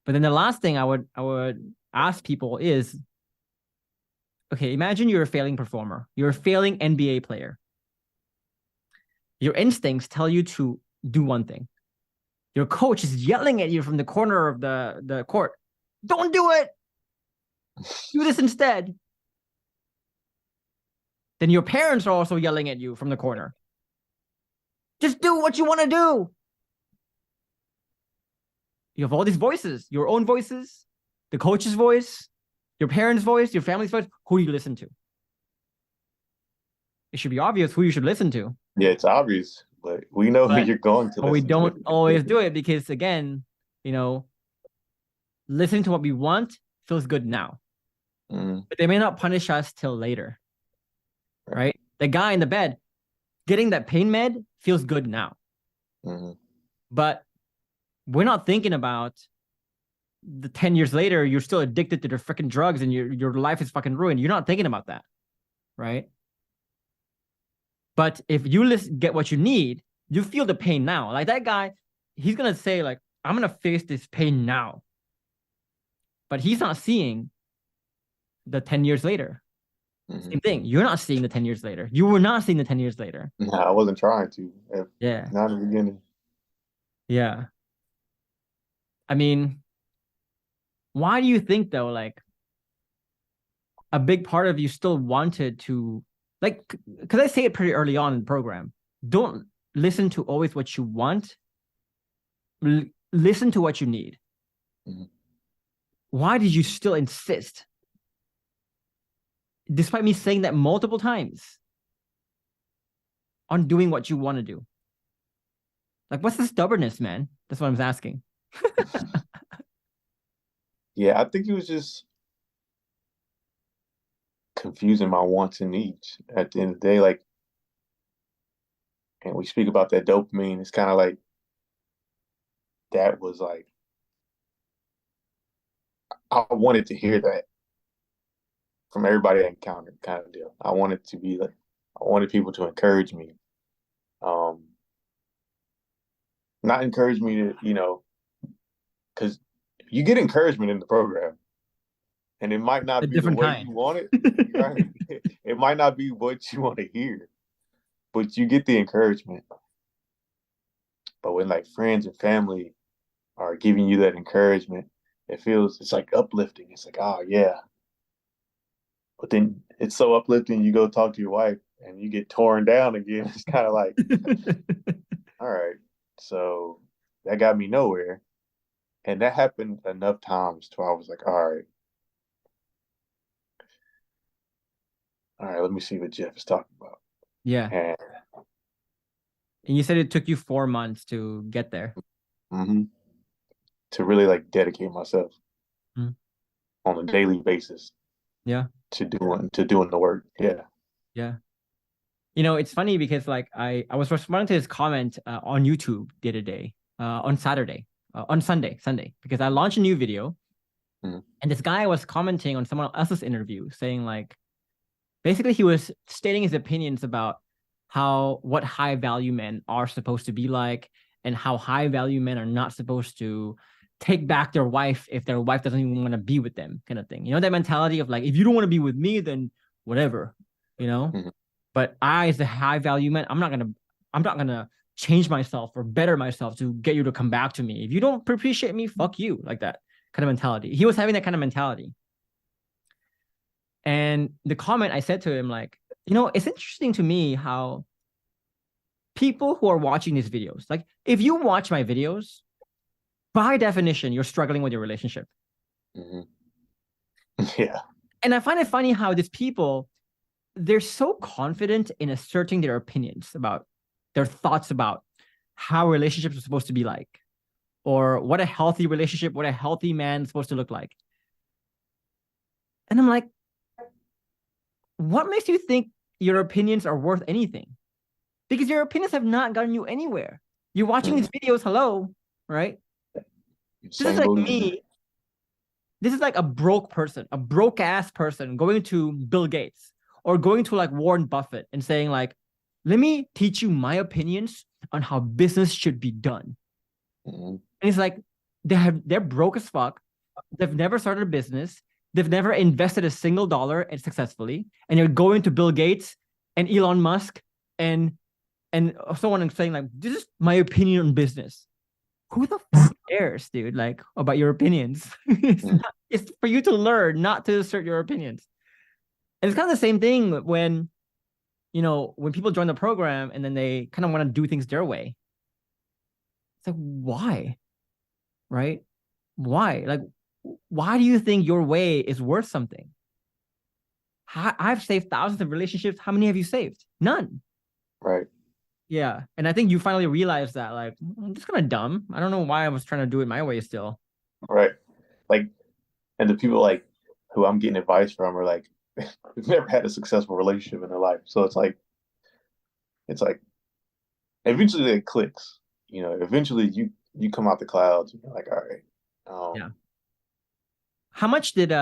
But then the last thing I would ask people is, okay, imagine you're a failing performer. You're a failing NBA player. Your instincts tell you to do one thing. Your coach is yelling at you from the corner of the court. Don't do it. Do this instead. Then your parents are also yelling at you from the corner. Just do what you want to do. You have all these voices, your own voices, the coach's voice, your parents' voice, your family's voice. Who do you listen to? It should be obvious who you should listen to. Yeah, it's obvious, but we know who But, you're going to but we listen to. don't always do it because, again, you know, listening to what we want feels good now. Mm-hmm. But they may not punish us till later. Right? The guy in the bed getting that pain med feels good now. Mm-hmm. But we're not thinking about the 10 years later, you're still addicted to the freaking drugs and your life is fucking ruined. You're not thinking about that. Right? But if you get what you need, you feel the pain now. Like that guy, he's going to say, like, I'm going to face this pain now. But he's not seeing the 10 years later. Hmm. Same thing. You're not seeing the 10 years later. You were not seeing the 10 years later. No, I wasn't trying to. Yeah. Not in the beginning. Yeah. I mean, why do you think though, like a big part of you still wanted to, like, because I say it pretty early on in the program, don't listen to always what you want, listen to what you need. Hmm. Why did you still insist, despite me saying that multiple times, on doing what you want to do? Like, what's the stubbornness, man? That's what I'm asking. Yeah, I think it was just confusing my wants and needs at the end of the day. Like, and we speak about that dopamine. It's kind of like that was like I wanted to hear that from everybody I encountered, kind of deal. I wanted to be like, I wanted people to encourage me. Um, Not encourage me to, because you get encouragement in the program, and it might A not be the different way kind. you want it, right? It might not be what you want to hear, but you get the encouragement. But when like friends and family are giving you that encouragement, it's like uplifting. It's like, oh yeah. But then it's so uplifting. You go talk to your wife and you get torn down again. It's kind of like, all right. So that got me nowhere. And that happened enough times to where I was like, all right, let me see what Jeff is talking about. Yeah. And And you said it took you 4 months to get there. mhm, to really like dedicate myself Mm. on a daily basis Yeah. to doing the work. Yeah. Yeah. You know, it's funny because like I was responding to his comment on YouTube the other day, on Saturday, on Sunday, because I launched a new video, Mhm. and this guy was commenting on someone else's interview, saying like, basically he was stating his opinions about how what high value men are supposed to be like, and how high value men are not supposed to take back their wife if their wife doesn't even want to be with them, kind of thing. You know, that mentality of like, if you don't want to be with me, then whatever, you know. Mhm. But I, as a high value man, I'm not gonna change myself or better myself to get you to come back to me. If you don't appreciate me, fuck you, like that kind of mentality. He was having that kind of mentality. And the comment I said to him, like, you know, it's interesting to me how people who are watching these videos, like, if you watch my videos, by definition, you're struggling with your relationship. Mhm. Yeah. And I find it funny how these people, they're so confident in asserting their opinions about their thoughts about how relationships are supposed to be like, or what a healthy relationship, what a healthy man is supposed to look like. And I'm like, what makes you think your opinions are worth anything? Because your opinions have not gotten you anywhere. You're watching Mhm. these videos, hello, right? This is Same like belief. me. This is like a broke person, a broke ass person going to Bill Gates or going to like Warren Buffett and saying like, let me teach you my opinions on how business should be done. Mhm. And it's like they're broke as fuck. They've never started a business. They've never invested a single dollar and successfully. And you're going to Bill Gates and Elon Musk and someone and saying like, this is my opinion on business. Who the fuck cares, dude? Like about your opinions. Mhm. It's for you to learn, not to assert your opinions. And it's kind of the same thing when, you know, when people join the program and then they kind of want to do things their way. It's like, why? Right? Why? Like, why do you think your way is worth something? I've saved thousands of relationships. How many have you saved? None. Right. Yeah. And I think you finally realized that, like, I'm just kind of dumb. I don't know why I was trying to do it my way still. Right. Like, and the people like who I'm getting advice from are like, they've never had a successful relationship in their life. So it's like eventually it clicks. Eventually you come out the clouds and you're like, all right. Yeah. How much did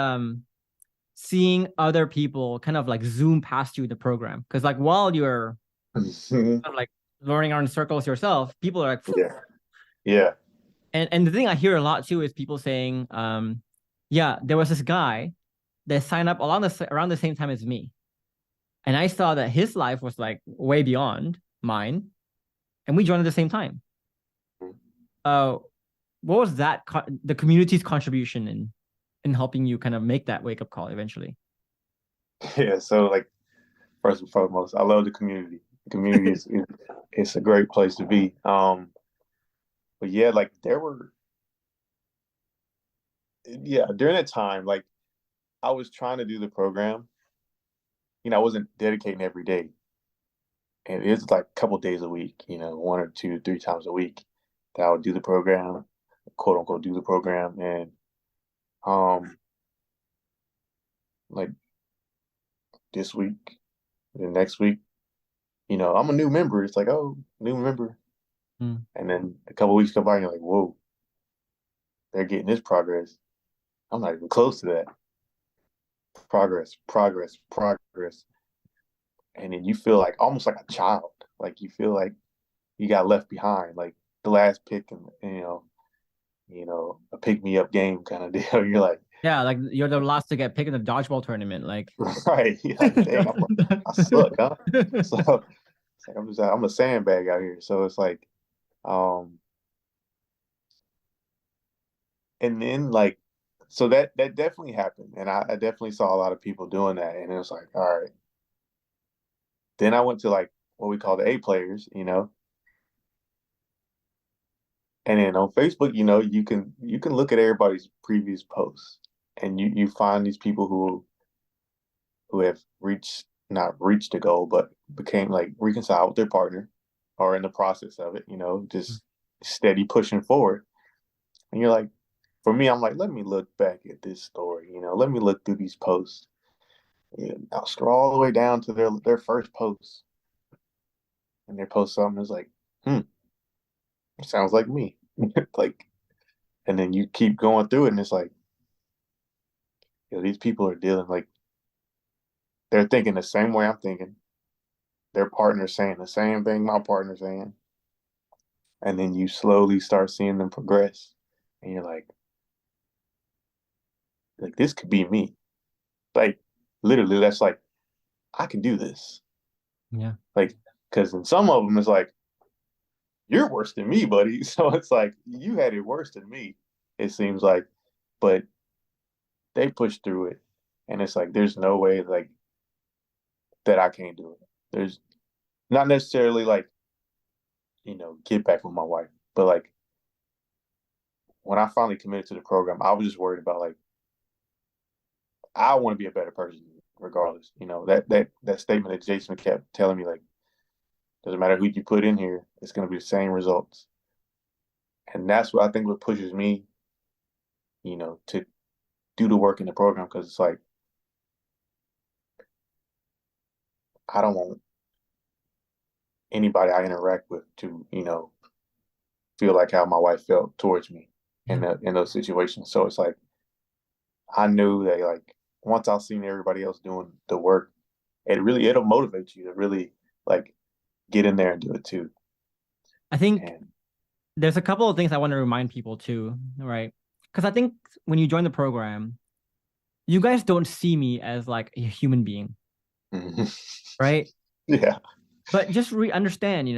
seeing other people kind of like zoom past you in the program? Because like while you're kind of like learning around circles yourself, people are like, phew. Yeah. Yeah. And the thing I hear a lot too is people saying, yeah, there was this guy that signed up around the same time as me. And I saw that his life was like way beyond mine, and we joined at the same time. Uh, what was that the community's contribution in helping you kind of make that wake up call eventually? Yeah, so like first and foremost, I love the community. The community is it's a great place to be. But yeah, like there were yeah, during that time, like I was trying to do the program. I wasn't dedicating every day. And it was like a couple days a week, one or two, three times a week that I would do the program, quote unquote do the program. And um like this week, the next week, I'm a new member. It's like, oh, new member. Mm. And then a couple weeks go by and you're like, whoa, they're getting this progress. I'm not even close to that. Progress, progress, progress. And then you feel like almost like a child. Like you feel like you got left behind, like the last pick and a pick me up game kind of deal. You're like, Yeah, like you're the last to get picked in the dodgeball tournament. Like, right. You're like, dang, I suck, huh? So it's like I'm a sandbag out here. So it's like, um, and then like, so that definitely happened, and I definitely saw a lot of people doing that, and it was like, all right. Then I went to like what we call the A players. And then on Facebook, you can look at everybody's previous posts, and you find these people who have not reached a goal, but became like reconciled with their partner, or in the process of it. Just steady pushing forward. And you're like, for me, I'm like, let me look back at this story. Let me look through these posts. I'll scroll all the way down to their first post, and they post something that's like, sounds like me. Like, and then you keep going through it, and it's like, these people are dealing like they're thinking the same way I'm thinking. Their partner's saying the same thing my partner's saying, and then you slowly start seeing them progress, and you're like this could be me. Like, literally, that's like I can do this. yeah. Like, because in some of them, it's like you're worse than me, buddy. So it's like you had it worse than me. It seems like, but they pushed through it, and it's like there's no way like that I can't do it. There's not necessarily like get back with my wife, but like when I finally committed to the program, I was just worried about like I want to be a better person regardless. That statement that Jason kept telling me, like, doesn't matter who you put in here, it's going to be the same results. And that's what I think what pushes me, to do the work in the program, because it's like I don't want anybody I interact with to, feel like how my wife felt towards me in those situations. So it's like I knew that like once I seen everybody else doing the work, it'll motivate you to really like get in there and do it too. I think And there's a couple of things I want to remind people too, right? Because I think when you join the program, you guys don't see me as like a human being, right? yeah. But just understand,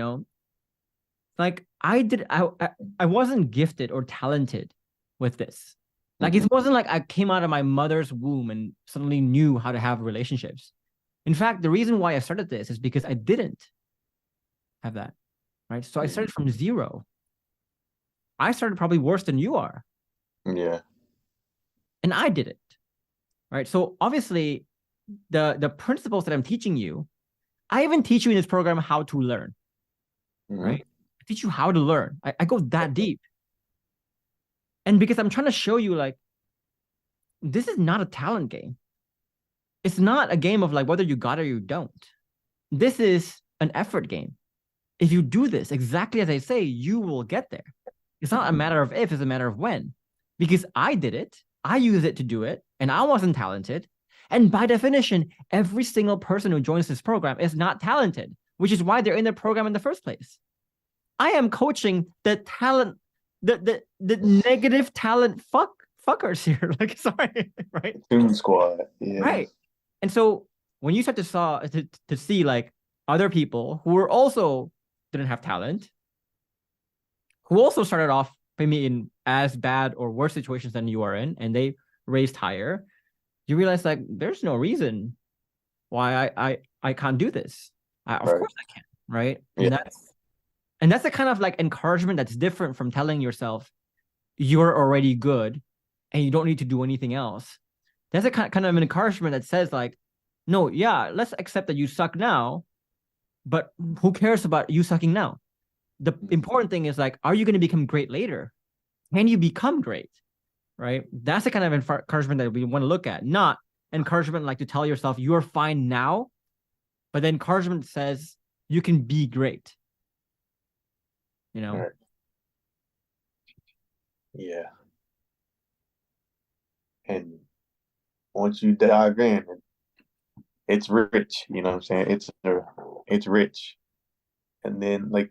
like I wasn't gifted or talented with this. Like it wasn't like I came out of my mother's womb and suddenly knew how to have relationships. In fact, the reason why I started this is because I didn't have that, right? So I started from zero. I started probably worse than you are. Yeah. And I did it, right? So obviously, the principles that I'm teaching you, I even teach you in this program how to learn, right? I teach you how to learn. I go that deep. And because I'm trying to show you, like, this is not a talent game. It's not a game of like whether you got it or you don't. This is an effort game. If you do this exactly as I say, you will get there. It's not a matter of if, it's a matter of when. Because I did it, I used it to do it, and I wasn't talented. And by definition, every single person who joins this program is not talented, which is why they're in the program in the first place. I am coaching the talent, the negative talent fuckers here. Like, sorry, right? Toon Squad. Yeah. Right. And so when you start to see like other people who were also didn't have talent, who also started off maybe in as bad or worse situations than you are in, and they raised higher, you realize like there's no reason why I can't do this. Of Right. course I can, right? Yeah. And that's the kind of like encouragement that's different from telling yourself you're already good and you don't need to do anything else. That's a kind of an encouragement that says like, no, yeah, let's accept that you suck now, but who cares about you sucking now? The important thing is like, are you going to become great later? Can you become great? Right? That's the kind of encouragement that we want to look at, not encouragement like to tell yourself you're fine now, but the encouragement says you can be great. You know? Right. Yeah. And once you dive in, it's rich. You know what I'm saying? It's rich. And then like,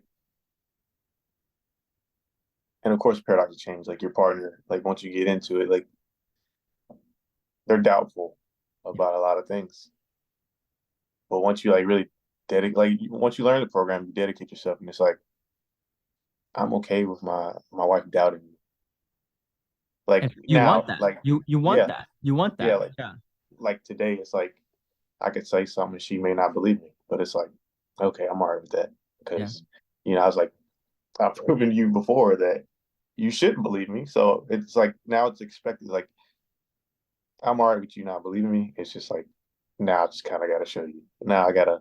and of course, paradox of change. Like your partner, like once you get into it, like they're doubtful about a lot of things. But once you like really dedicate, like once you learn the program, you dedicate yourself, and it's like I'm okay with my wife doubting me. Like And you want now, that. like You want yeah, that. You want yeah, that. like Yeah. like today, it's like I could say something and she may not believe me, but it's like okay, I'm alright with that Yeah. because I was like I've proven to you before that you shouldn't believe me, so it's like now it's expected. Like I'm alright with you not believing me. It's just like now I just kind of got to show you. Now I gotta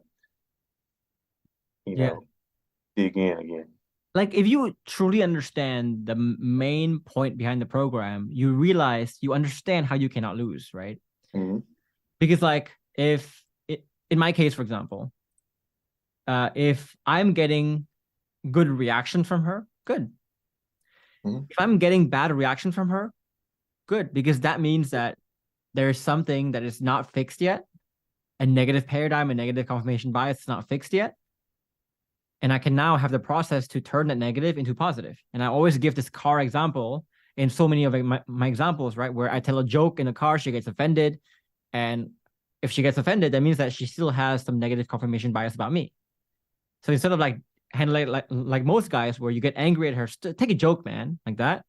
Yeah. dig in again. Like if you truly understand the main point behind the program, you realize you understand how you cannot lose, right? Mm-hmm. Because like if it, in my case, for example, if I'm getting good reaction from her, good. Mm-hmm. If I'm getting bad reaction from her, good, because that means that there's something that is not fixed yet. A negative paradigm, a negative confirmation bias is not fixed yet. And I can now have the process to turn that negative into positive. And I always give this car example in so many of my examples, right? Where I tell a joke in the car, she gets offended. And if she gets offended, that means that she still has some negative confirmation bias about me. So instead of like handling it like most guys, where you get angry at her, take a joke, man, like that.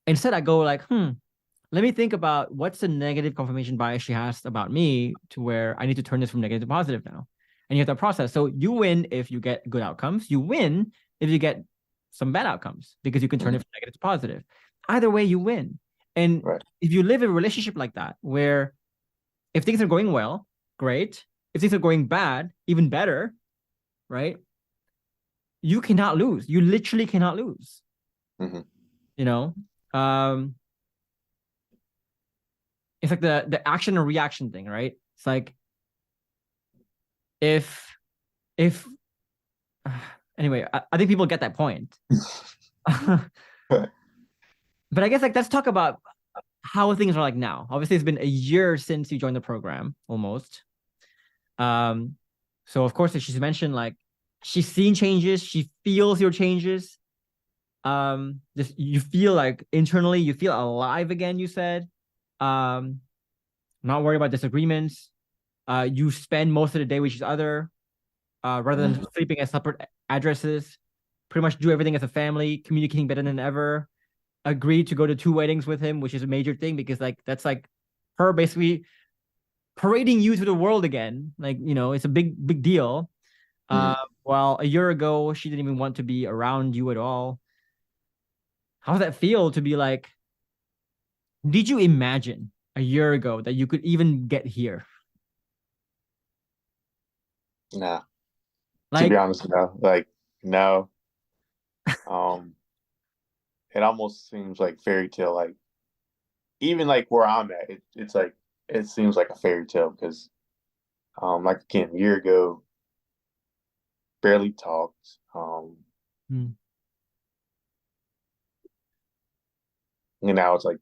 Instead, I go like, let me think about what's the negative confirmation bias she has about me to where I need to turn this from negative to positive now. And you have to process. So you win if you get good outcomes. You win if you get some bad outcomes because you can turn it from negative to positive. Either way, you win. And Right. if you live a relationship like that, where if things are going well, great. If things are going bad, even better, right? You cannot lose. You literally cannot lose. Mm-hmm. You know, it's like the action and reaction thing, right? It's like if anyway, I think people get that point. But I guess like let's talk about how things are like now. Obviously, it's been a year since you joined the program, almost. So of course, she's mentioned like she's seen changes, she feels your changes. Just you feel like internally, you feel alive again. You said, not worry about disagreements. You spend most of the day with each other, rather than sleeping at separate addresses. Pretty much do everything as a family, communicating better than ever. Agreed to go to 2 weddings with him, which is a major thing because like that's like her basically parading you to the world again. Like, it's a big deal. While a year ago, she didn't even want to be around you at all. How does that feel to be like, did you imagine a year ago that you could even get here? Nah, to be Like, honest, no. Like, no. Um, it almost seems like fairy tale. Like, even like where I'm at, it's like it seems like a fairy tale because, like again, a year ago, barely talked. hmm, And now it's like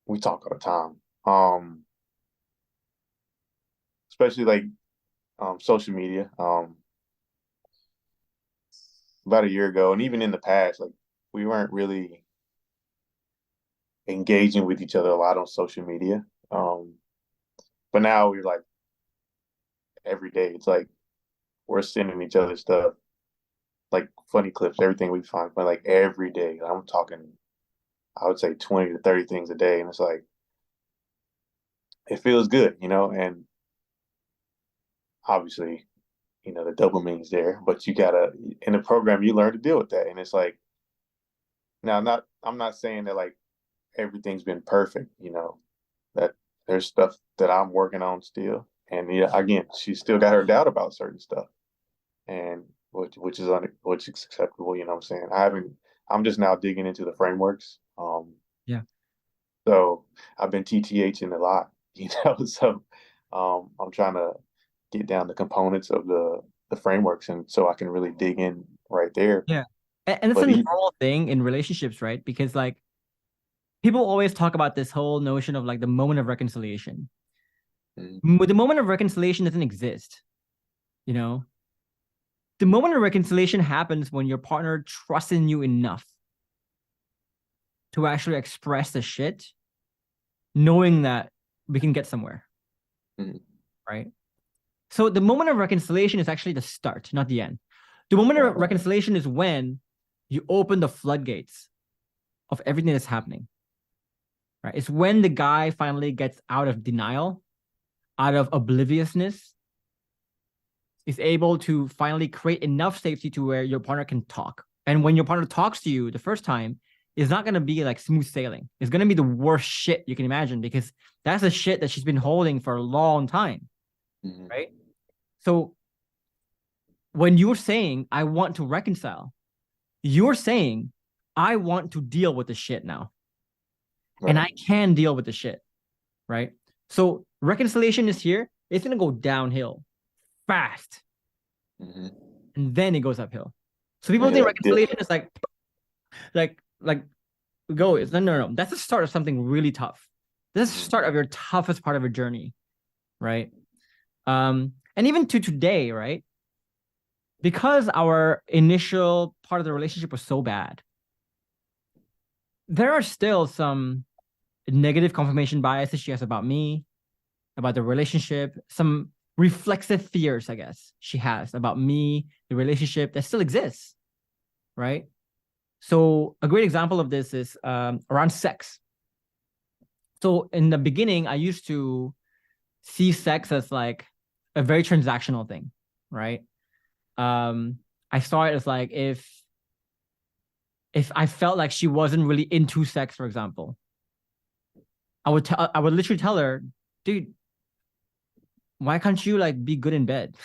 we talk all the time. Especially like social media. About a year ago, and even in the past, like we weren't really engaging with each other a lot on social media. But now we're like every day. It's like we're sending each other stuff, like funny clips, everything we find, but like every day. I'm talking, I would say 20 to 30 things a day, and it's like it feels good, and obviously, the dopamine's there, but you gotta in the program you learn to deal with that, and it's like now I'm not saying that like everything's been perfect, that there's stuff that I'm working on still, and yeah, again, she's still got her doubt about certain stuff, and which is acceptable, what I'm saying. I'm just now digging into the frameworks, Yeah. so I've been TTHing a lot, so I'm trying to get down the components of the frameworks, and so I can really dig in right there. Yeah. And it's a But normal thing in relationships, right? Because like people always talk about this whole notion of like the moment of reconciliation. But the moment of reconciliation doesn't exist, you know? The moment of reconciliation happens when your partner trusts in you enough to actually express the shit, knowing that we can get somewhere, right? So the moment of reconciliation is actually the start, not the end. The moment of reconciliation is when you open the floodgates of everything that's happening, right? It's when the guy finally gets out of denial, out of obliviousness, is able to finally create enough safety to where your partner can talk. And when your partner talks to you the first time, it's not going to be like smooth sailing. It's going to be the worst shit you can imagine, because that's the shit that she's been holding for a long time, right? So when you're saying, I want to reconcile, you're saying, I want to deal with the shit now. Right. And I can deal with the shit, right? So reconciliation is here. It's going to go downhill fast. And then it goes uphill. So people think reconciliation is like go. It's no. That's the start of something really tough. That's the start of your toughest part of your journey, right? And even to today, right? Because our initial part of the relationship was so bad, there are still some negative confirmation biases she has about me, about the relationship, some reflexive fears, I guess, she has about me, the relationship that still exists, right? So a great example of this is around sex. So in the beginning, I used to see sex as like a very transactional thing, right? I saw it as like if I felt like she wasn't really into sex, for example, I would literally tell her, dude, why can't you like be good in bed?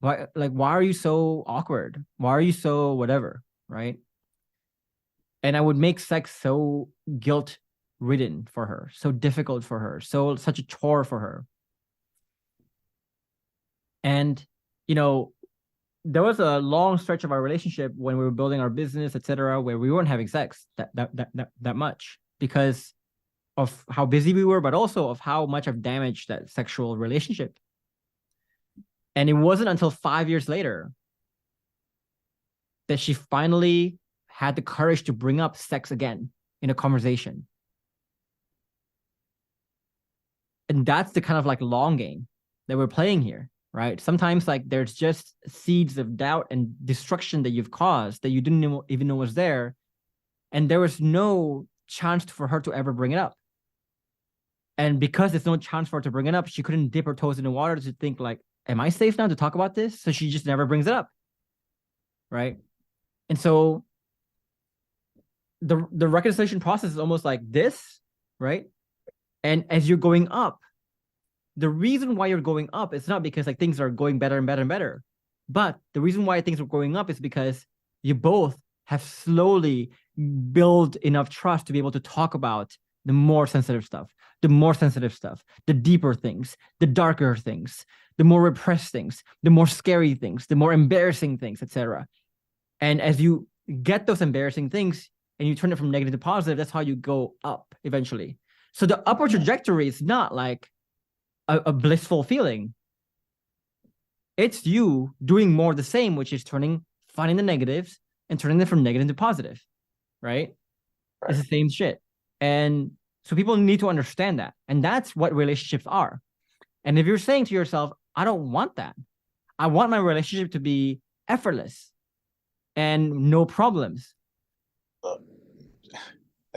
Why are you so awkward? Why are you so whatever, right? And I would make sex so guilt ridden for her, so difficult for her, so such a chore for her. And there was a long stretch of our relationship when we were building our business, etc., where we weren't having sex that much because of how busy we were, but also of how much I've damaged that sexual relationship. And it wasn't until 5 years later that she finally had the courage to bring up sex again in a conversation. And that's the kind of like long game that we're playing here, right? Sometimes like there's just seeds of doubt and destruction that you've caused that you didn't even know was there. And there was no chance for her to ever bring it up. And because there's no chance for her to bring it up, she couldn't dip her toes in the water to think like, am I safe now to talk about this? So she just never brings it up, right? And so the reconciliation process is almost like this, right? And as you're going up, the reason why you're going up is not because like things are going better and better and better, but the reason why things are going up is because you both have slowly built enough trust to be able to talk about the more sensitive stuff, the deeper things, the darker things, the more repressed things, the more scary things, the more embarrassing things, etc. And as you get those embarrassing things and you turn it from negative to positive, that's how you go up eventually. So the upward trajectory is not like a blissful feeling. It's you doing more of the same, which is finding the negatives and turning them from negative to positive, right? It's the same shit. And So people need to understand that. And that's what relationships are. And if you're saying to yourself, I don't want that, I want my relationship to be effortless and no problems.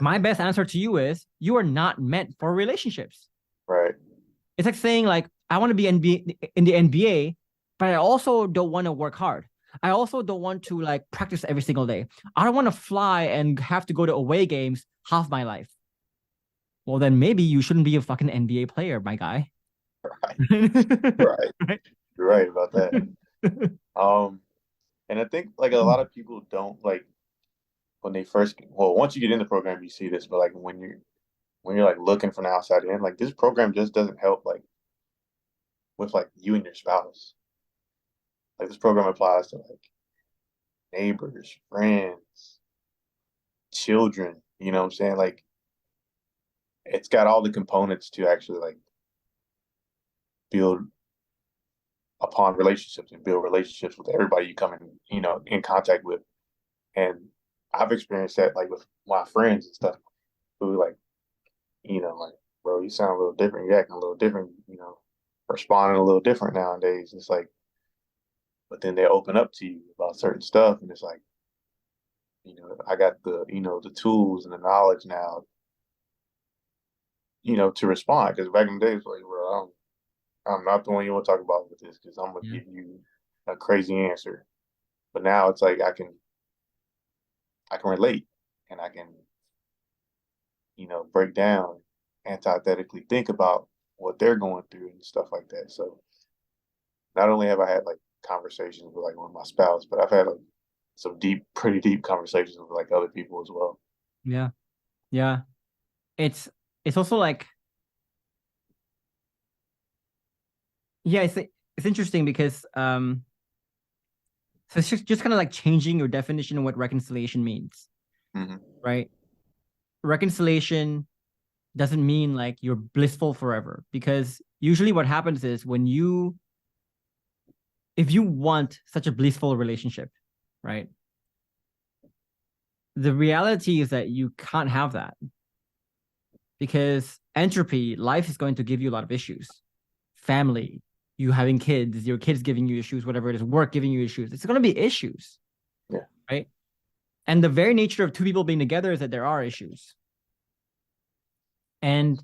My best answer to you is you are not meant for relationships. Right. It's like saying, like, I want to be in the NBA, but I also don't want to work hard. I also don't want to like practice every single day. I don't want to fly and have to go to away games half my life. Well, then maybe you shouldn't be a fucking NBA player, my guy. Right. Right. Right? You're right about that. And I think like a lot of people don't like when they first, well, once you get in the program, you see this, but like when you're like looking from the outside in, like this program just doesn't help like with like you and your spouse. Like this program applies to like neighbors, friends, children, you know what I'm saying? Like it's got all the components to actually like build upon relationships and build relationships with everybody you come in, you know, in contact with. And I've experienced that like with my friends and stuff who like, you know, like, bro, you sound a little different, you're acting a little different, you know, responding a little different nowadays. It's like, but then they open up to you about certain stuff and it's like, you know, I got the, you know, the tools and the knowledge now, you know, to respond. Because back in the days, like, bro, I'm not the one you want to talk about with this because I'm gonna Yeah. give you a crazy answer. But now it's like I can relate and I can, you know, break down, antithetically think about what they're going through and stuff like that. So not only have I had like conversations with like with my spouse, but I've had like some deep, pretty deep conversations with like other people as well. Yeah. Yeah. It's it's also like, yeah, it's interesting because so it's just kind of like changing your definition of what reconciliation means, Mm-hmm. right? Reconciliation doesn't mean like you're blissful forever, because usually what happens is when you, if you want such a blissful relationship, right? The reality is that you can't have that, because entropy, life is going to give you a lot of issues. Family, you having kids, your kids giving you issues, whatever it is, work giving you issues. It's going to be issues, Yeah. right? And the very nature of two people being together is that there are issues. And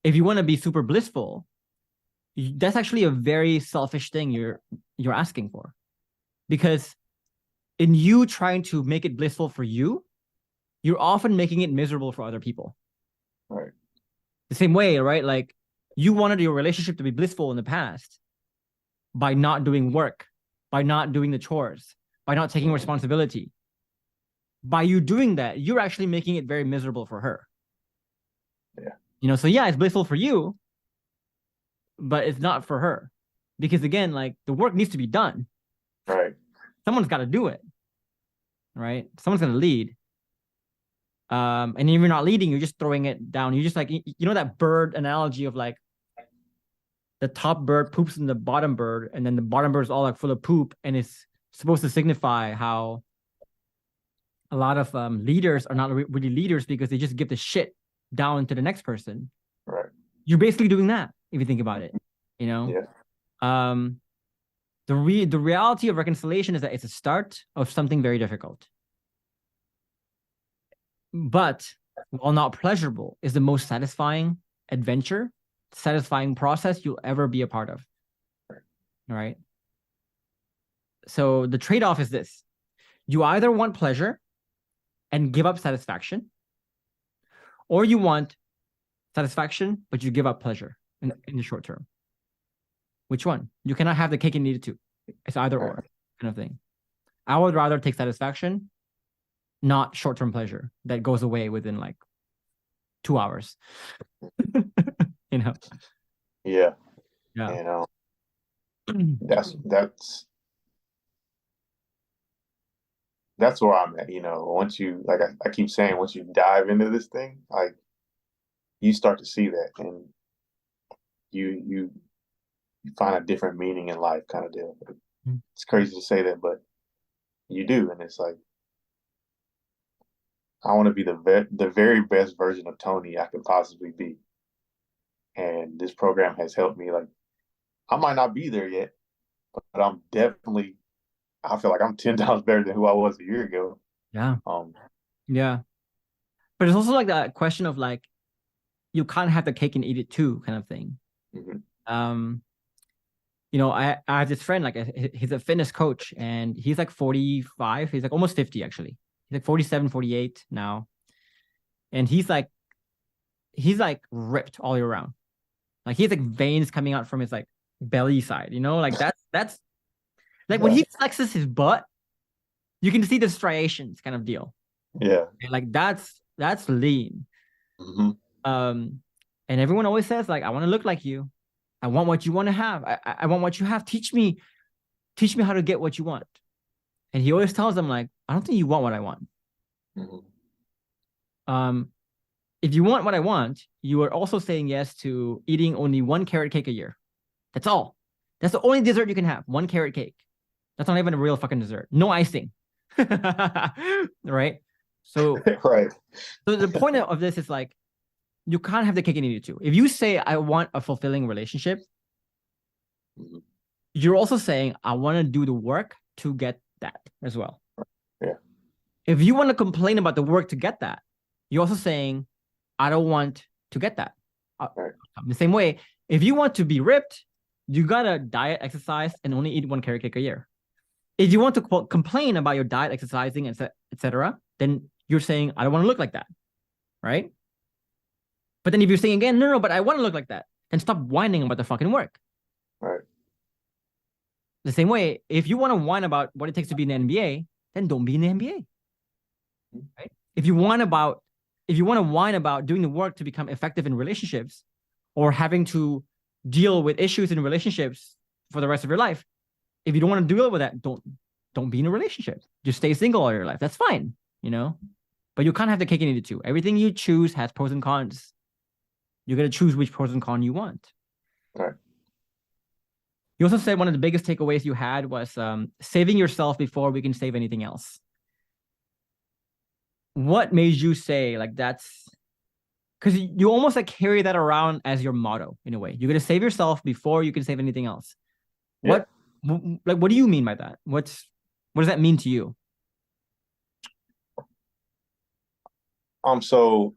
if you want to be super blissful, that's actually a very selfish thing you're asking for, because in you trying to make it blissful for you, you're often making it miserable for other people. Right. The same way, right? Like you wanted your relationship to be blissful in the past by not doing work, by not doing the chores, by not taking responsibility. By you doing that, you're actually making it very miserable for her. Yeah. You know, so yeah, it's blissful for you, but it's not for her. Because again, like the work needs to be done. Right. Someone's got to do it, right? Someone's going to lead. And if you're not leading, you're just throwing it down. You're just like, you know, that bird analogy of like the top bird poops in the bottom bird, and then the bottom bird is all like full of poop, and it's supposed to signify how a lot of leaders are not really leaders because they just give the shit down to the next person. Right. You're basically doing that if you think about it, you know. Yeah. Um, the reality of reconciliation is that it's a start of something very difficult, but while not pleasurable, is the most satisfying adventure, satisfying process you'll ever be a part of. All right. So the trade-off is this: you either want pleasure and give up satisfaction, or you want satisfaction but you give up pleasure in the short term. Which one? You cannot have the cake and eat it too. It's either Right. or kind of thing. I would rather take satisfaction, not short-term pleasure that goes away within like 2 hours. You know? Yeah. Yeah. And that's where I'm at, you know. Once you like I keep saying, once you dive into this thing, like you start to see that and you find a different meaning in life kind of deal. It's crazy to say that, but you do. And it's like I want to be the very best version of Toni I could possibly be. And this program has helped me. Like, I might not be there yet, but I'm definitely, I feel like I'm 10 times better than who I was a year ago. Yeah. Um, Yeah. But it's also like that question of like, you can't have the cake and eat it too, kind of thing. mhm. Um, I have this friend, like he's a fitness coach, and he's like 45. He's like almost 50, actually. He's like 47, 48 now. And he's like ripped all year round. Like he has like veins coming out from his like belly side, like that's like when Yeah, he flexes his butt, you can see the striations kind of deal. yeah. And like that's lean. Hmm. Um, and everyone always says, like, I want to look like you. I want what you want to have. I want what you have. Teach me how to get what you want. And he always tells them, like, I don't think you want what I want. Hmm. Um, if you want what I want, you are also saying yes to eating only one carrot cake a year. That's all. That's the only dessert you can have. One carrot cake. That's not even a real fucking dessert. No icing. Right? So, Right. so the point of this is like, you can't have the cake and eat it too. If you say, I want a fulfilling relationship, Hmm. you're also saying, I want to do the work to get that as well. Yeah. If you want to complain about the work to get that, you're also saying, I don't want to get that. Right. The same way, if you want to be ripped, you gotta diet, exercise, and only eat one carrot cake a year. If you want to complain about your diet, exercising, etc., then you're saying, I don't want to look like that, right? But then if you're saying again, no, but I want to look like that, then stop whining about the fucking work. Right. The same way, if you want to whine about what it takes to be in the NBA, then don't be in the NBA. Right? If you want to whine about doing the work to become effective in relationships, or having to deal with issues in relationships for the rest of your life, if you don't want to deal with that, don't be in a relationship. Just stay single all your life. That's fine, But you can't have the cake and eat it too. Everything you choose has pros and cons. You got to choose which pros and cons you want. Right. You also said one of the biggest takeaways you had was saving yourself before we can save anything else. What made you say like that's because you almost like carry that around as your motto in a way. You're gonna save yourself before you can save anything else. Yeah. What do you mean by that? What does that mean to you? So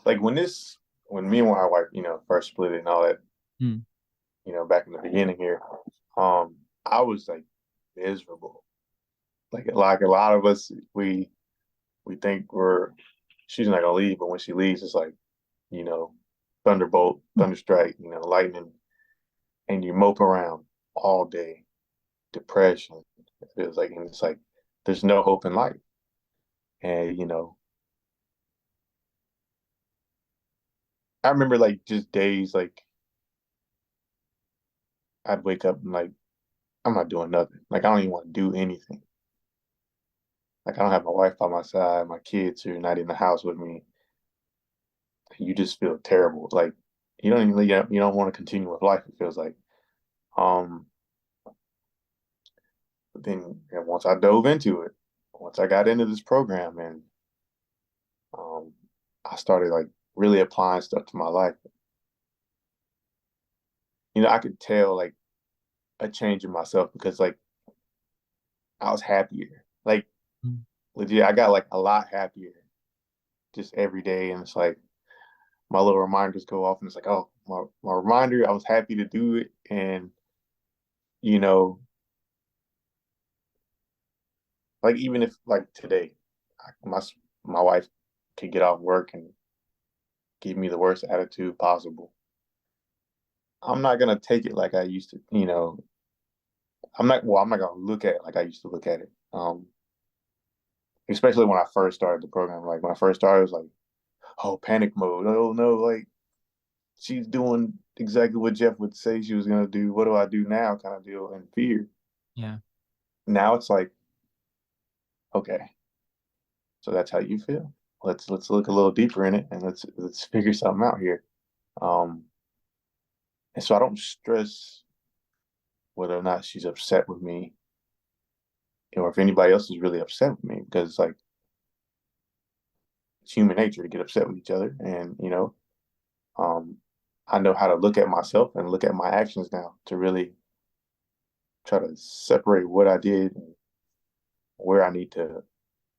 like when me and my wife, first split it and all that, Hmm. back in the beginning here, I was like miserable. Like a lot of us, we think she's not gonna leave, but when she leaves, it's like, you know, thunderbolt, thunderstrike, lightning, and you mope around all day, depression. It feels like, and it's like there's no hope in life. And I remember like just days like I'd wake up and like I'm not doing nothing. Like I don't even want to do anything. Like I don't have my wife by my side, my kids are not in the house with me. You just feel terrible. Like you don't even you don't want to continue with life. It feels like. Um, but then once I dove into it, once I got into this program, and um, I started like really applying stuff to my life. I could tell like a change in myself because like I was happier. Like legit, I got like a lot happier just every day, and it's like my little reminders go off, and it's like, oh, my reminder, I was happy to do it, and you know, like even if like today, my wife could get off work and give me the worst attitude possible. I'm not gonna take it like I used to, I'm not gonna look at it like I used to look at it. Especially when I first started the program. Like when I first started, it was like, oh, panic mode. Oh no, like she's doing exactly what Jeff would say she was gonna do. What do I do now? Kind of deal in fear. Yeah. Now it's like, okay, so that's how you feel. Let's look a little deeper in it and let's figure something out here. Um, and so I don't stress whether or not she's upset with me or if anybody else is really upset with me because like human nature to get upset with each other. And, um, I know how to look at myself and look at my actions now to really try to separate what I did and where I need to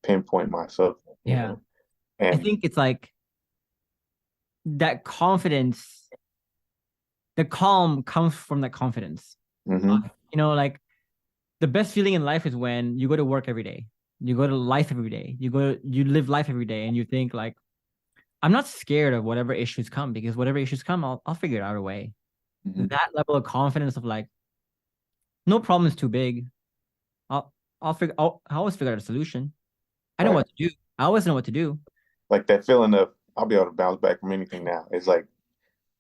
pinpoint myself, Yeah. I And think it's like that confidence, the calm comes from that confidence. mhm, Like the best feeling in life is when you go to work every day, you go to life every day, you live life every day, and you think like, I'm not scared of whatever issues come, because whatever issues come, I'll figure it out a way. mhm, That level of confidence of like, no problem is too big. I'll I always figure out a solution. I know right. what to do. I always know what to do. Like that feeling of I'll be able to bounce back from anything now. It's like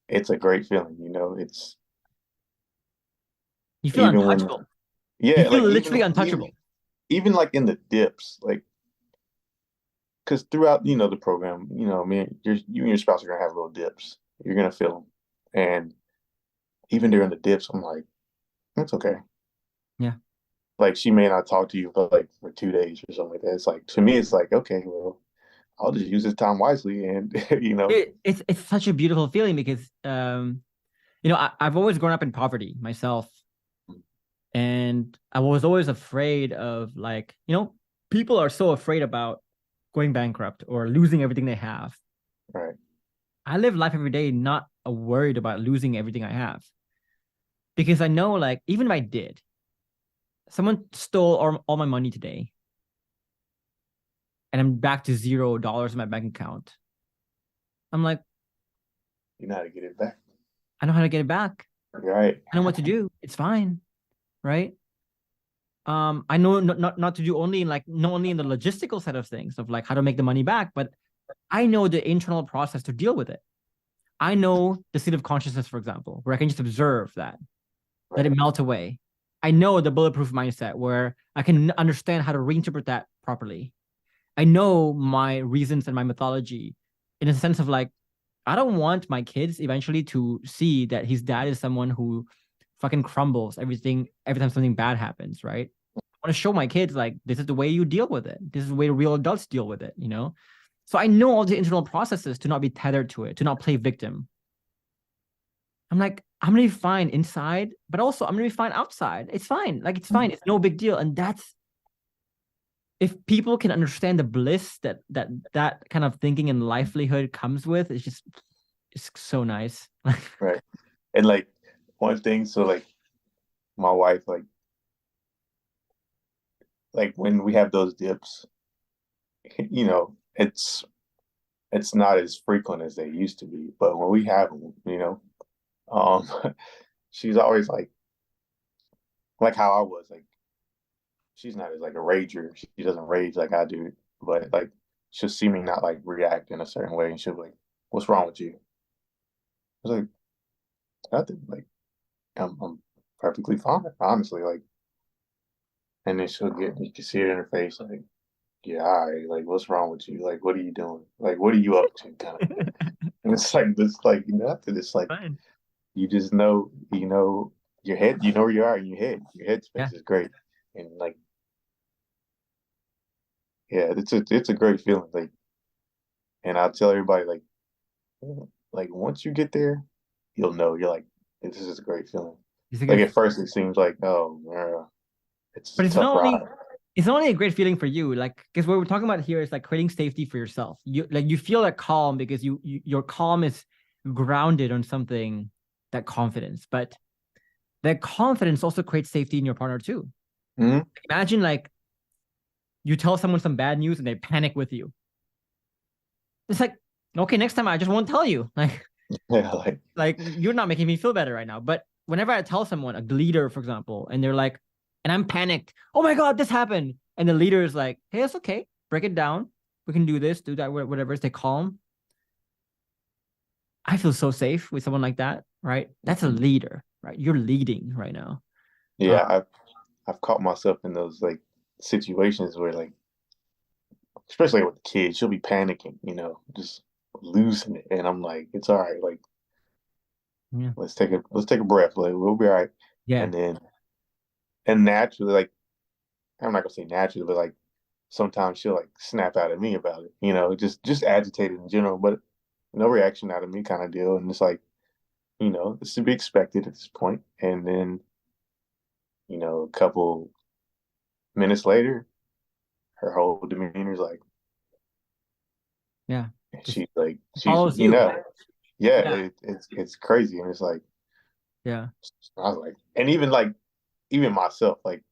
it's a great feeling, It's You feel even when untouchable. You yeah, feel like literally even untouchable. even like in the dips, like because throughout the program, you and your spouse are gonna have little dips. You're gonna feel them, and even during the dips, I'm like, it's okay. Yeah. Like she may not talk to you for 2 days or something like that. It's like to me, it's like okay, well, I'll just use this time wisely, and It's such a beautiful feeling because I've always grown up in poverty myself, and I was always afraid of like, people are so afraid about going bankrupt or losing everything they have. right, I live life every day not worried about losing everything I have, because I know like even if I did, someone stole all my money today and I'm back to $0 in my bank account. I'm like, you know how to get it back, I know how to get it back. right? I know what to do. It's fine, right? I know not to do only in like not only in the logistical side of things of like how to make the money back, but I know the internal process to deal with it. I know the state of consciousness, for example, where I can just observe that, let it Right. melt away. I know the bulletproof mindset where I can understand how to reinterpret that properly. I know my reasons and my mythology in a sense of like, I don't want my kids eventually to see that his dad is someone who fucking crumbles everything every time something bad happens, right? I want to show my kids like this is the way you deal with it. This is the way real adults deal with it. So I know all the internal processes to not be tethered to it, to not play victim. I'm like, I'm gonna be fine inside, but also I'm gonna be fine outside. It's fine. Like it's fine. It's no big deal. And that's if people can understand the bliss that kind of thinking and livelihood comes with, it's so nice. Right. And like one thing, so like my wife, like when we have those dips, it's not as frequent as they used to be. But when we have them, um, she's always like how I was. Like she's not as like a rager. She doesn't rage like I do, but like she'll see me not like react in a certain way, and she'll be like, "What's wrong with you?" I was like, "Nothing. Like I'm perfectly fine, honestly." Like, and then you can see it in her face, like, yeah, all right, like, what's wrong with you? Like, what are you doing? Like, what are you up to? Kind of thing. And it's like this, like, nothing. It's like Fine. you just know, your head, you know where you are in your head. Your head Yeah. space is great, and like, yeah, it's a great feeling. Like, and I'll tell everybody, like once you get there, you'll know. You're like, this is a great feeling. It's a Like great at first, it seems like, oh, it's But a tough ride. it's not only a great feeling for you, like because what we're talking about here is like creating safety for yourself. You feel that calm because your calm is grounded on something, that confidence. But that confidence also creates safety in your partner too. Hmm. Imagine like you tell someone some bad news and they panic with you. It's like, okay, next time I just won't tell you. Yeah, like, Like you're not making me feel better right now. But whenever I tell someone, a leader, for example, and they're like, and I'm panicked, oh my God, this happened. And the leader is like, hey, it's okay. Break it down. We can do this, do that, whatever. Stay calm. I feel so safe with someone like that, right? That's a leader, right? You're leading right now. Uh, yeah, I've caught myself in those like situations where like especially with the kids, she'll be panicking, just losing it. And I'm like, it's all right, like yeah. let's take a breath. Like we'll be all right. Yeah. And then and naturally, like I'm not gonna say naturally, but like sometimes she'll like snap out at me about it, just agitated in general, but no reaction out of me kind of deal. And it's like, it's to be expected at this point. And then, a couple minutes later, her whole demeanor is like, Yeah. she's like, she's, Follows you. yeah, Yeah. it's crazy. And it's like, Yeah. I was like, and even myself, like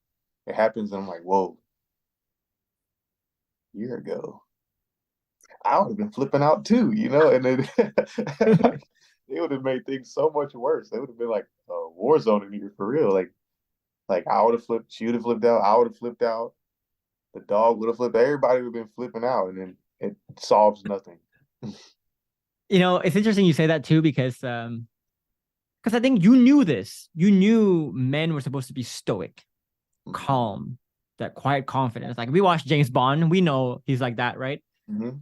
it happens and I'm like, whoa, a year ago, I would have been flipping out too, and then like, it would have made things so much worse. It would have been like a war zone in here for real. Like I would have flipped, she would have flipped out, I would have flipped out, the dog would have flipped, everybody would have been flipping out, and then it solves nothing. It's interesting you say that too, because I think you knew this. You knew men were supposed to be stoic, calm, that quiet confidence. Like we watch James Bond, we know he's like that, right? Mm-hmm.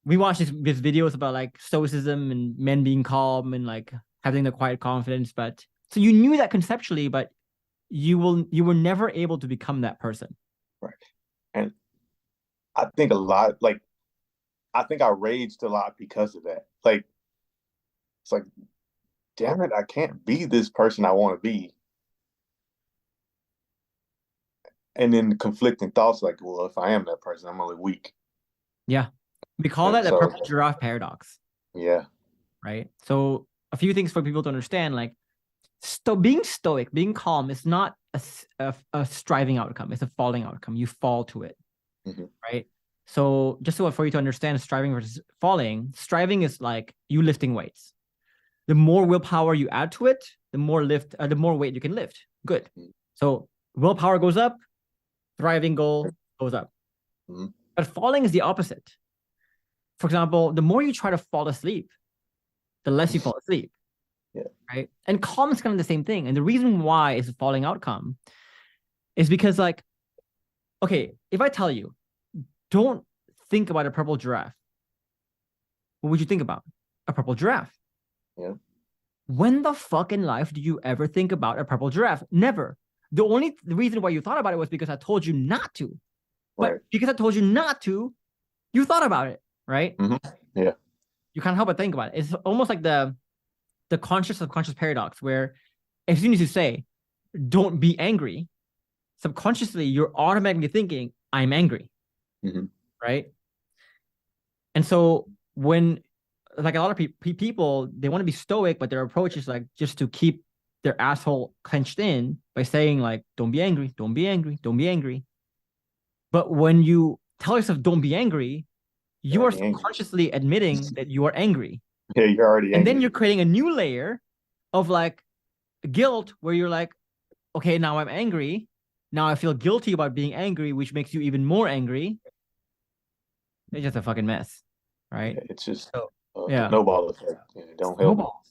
We watch these videos about like stoicism and men being calm and like having the quiet confidence. But so you knew that conceptually, but you were never able to become that person. Right. And I think I think I raged a lot because of that. Like it's like, damn it, I can't be this person I want to be. And then conflicting thoughts like, well, if I am that person, I'm only weak. Yeah. We call And that the so, purple giraffe paradox, yeah. right? So a few things for people to understand, like being stoic, being calm is not a striving outcome. It's a falling outcome. You fall to it, Mm-hmm. right? So just so for you to understand striving versus falling, striving is like you lifting weights. The more willpower you add to it, the more weight you can lift. Good. Mm-hmm. So willpower goes up, thriving goal goes up. Mm-hmm. But falling is the opposite. For example, the more you try to fall asleep, the less you fall asleep. Yeah. Right. And calm is kind of the same thing. And the reason why it's a falling outcome is because, like, okay, if I tell you, don't think about a purple giraffe, what would you think about? A purple giraffe. Yeah. When the fuck in life do you ever think about a purple giraffe? Never. The reason why you thought about it was because I told you not to. But Right. because I told you not to, you thought about it, right? Mm-hmm. Yeah. You can't help but think about it. It's almost like the conscious subconscious paradox, where as soon as you say, don't be angry, subconsciously you're automatically thinking, I'm angry. Mm-hmm. Right. And so when, like, a lot of people, they want to be stoic, but their approach is like just to keep their asshole clenched in by saying, like, don't be angry, don't be angry, don't be angry. But when you tell yourself don't be angry, You're you are already angry. subconsciously admitting that you are angry. Yeah, you're already And angry. then you're creating a new layer of like guilt, where you're like, okay, now I'm angry. Now I feel guilty about being angry, which makes you even more angry. It's just a fucking mess, right? Yeah, it's just So, a yeah, snowball effect. Yeah, don't help. snowballs.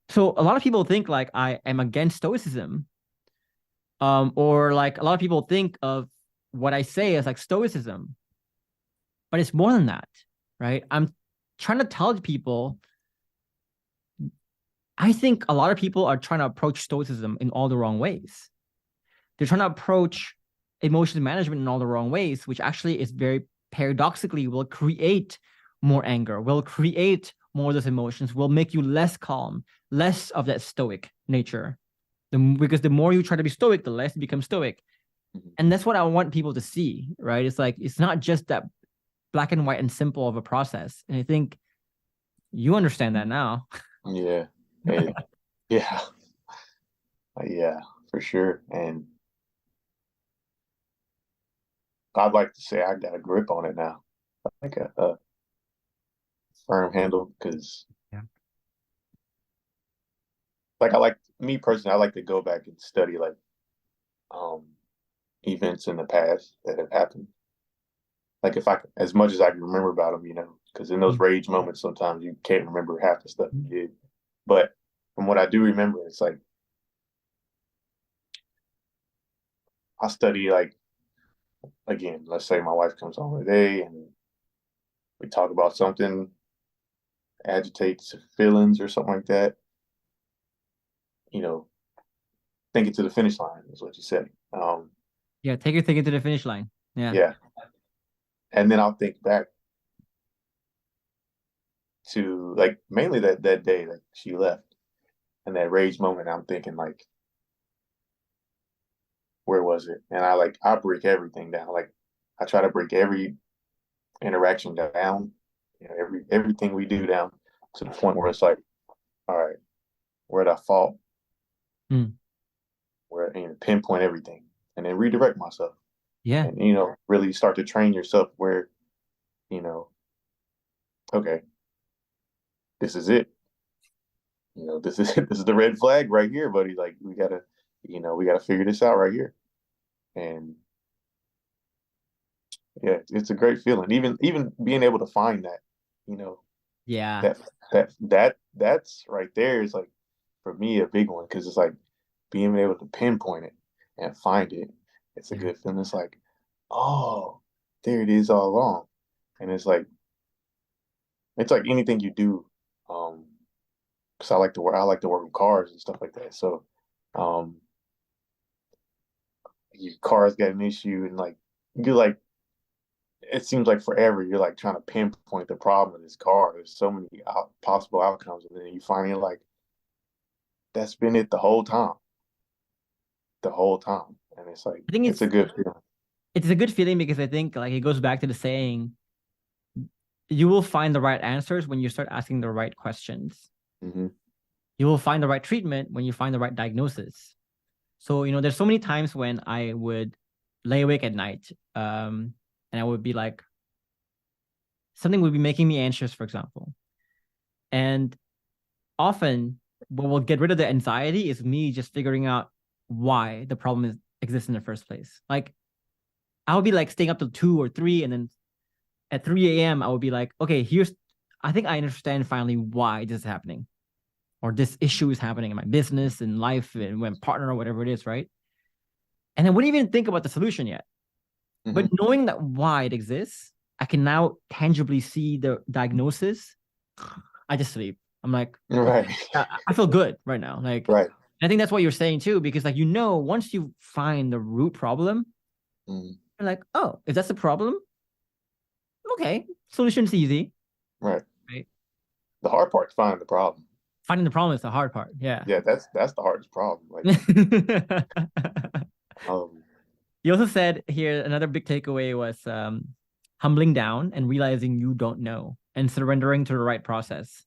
So a lot of people think like I am against stoicism, or like a lot of people think of what I say as like stoicism, but it's more than that, right? I'm trying to tell people, I think a lot of people are trying to approach stoicism in all the wrong ways. They're trying to approach emotion management in all the wrong ways, which actually is very paradoxically will create more anger, will create more of those emotions, will make you less calm, less of that stoic nature. Because the more you try to be stoic, the less you become stoic. Mm-hmm. And that's what I want people to see, right? It's like, it's not just that black and white and simple of a process. And I think you understand that now. Yeah. Hey, yeah. Yeah, for sure. And I'd like to say I got a grip on it now, like a firm handle, because Yeah. like I like me personally, I like to go back and study like um events in the past that have happened. Like if I as much as I can remember about them, because in those rage moments sometimes you can't remember half the stuff you did. But from what I do remember, it's like I study like again, let's say my wife comes home today and we talk about something, agitates feelings or something like that, you know, think it to the finish line is what you said. Yeah, take your thing to the finish line. Yeah. Yeah. And then I'll think back to like mainly that day like she left and that rage moment. I'm thinking like, where was it? And I break everything down. Like I try to break every interaction down, everything we do down to the point where it's like, all right, where did I fall? Mm. Where pinpoint everything and then redirect myself. Yeah. And really start to train yourself where, you know, okay, this is it. This is this is the red flag right here, buddy. Like we gotta figure this out right here. And yeah, it's a great feeling. Even being able to find that, you know, Yeah. that's right there is like for me a big one because it's like being able to pinpoint it and find it. It's a Yeah. good feeling. It's like, oh, there it is all along. And it's like anything you do, because I like to work with cars and stuff like that. So, um, your car's got an issue and like you like it seems like forever you're like trying to pinpoint the problem with this car. There's so many possible outcomes, and then you finally like that's been it the whole time, and it's like I think it's a good feeling. it's a good feeling because I think like it goes back to the saying, you will find the right answers when you start asking the right questions. Hmm. You will find the right treatment when you find the right diagnosis. So, there's so many times when I would lay awake at night, and I would be like, something would be making me anxious, for example. And often, what will get rid of the anxiety is me just figuring out why the problem exists in the first place. Like, I'll be like staying up till 2 or 3, and then at 3 a.m., I would be like, okay, I think I understand finally why this is happening, or this issue is happening in my business and life and when partner or whatever it is, right? And I wouldn't even think about the solution yet. But Hmm. knowing that why it exists, I can now tangibly see the diagnosis. I just sleep. I'm like, okay, Right. I feel good right now. Like, Right. I think that's what you're saying too, because like once you find the root problem, Hmm. you're like, oh, if that's the problem, okay, solution's easy, Right. right? The hard part's finding the problem. Finding the problem is the hard part. Yeah. Yeah, that's the hardest problem. Like, um, You also said here another big takeaway was humbling down and realizing you don't know and surrendering to the right process.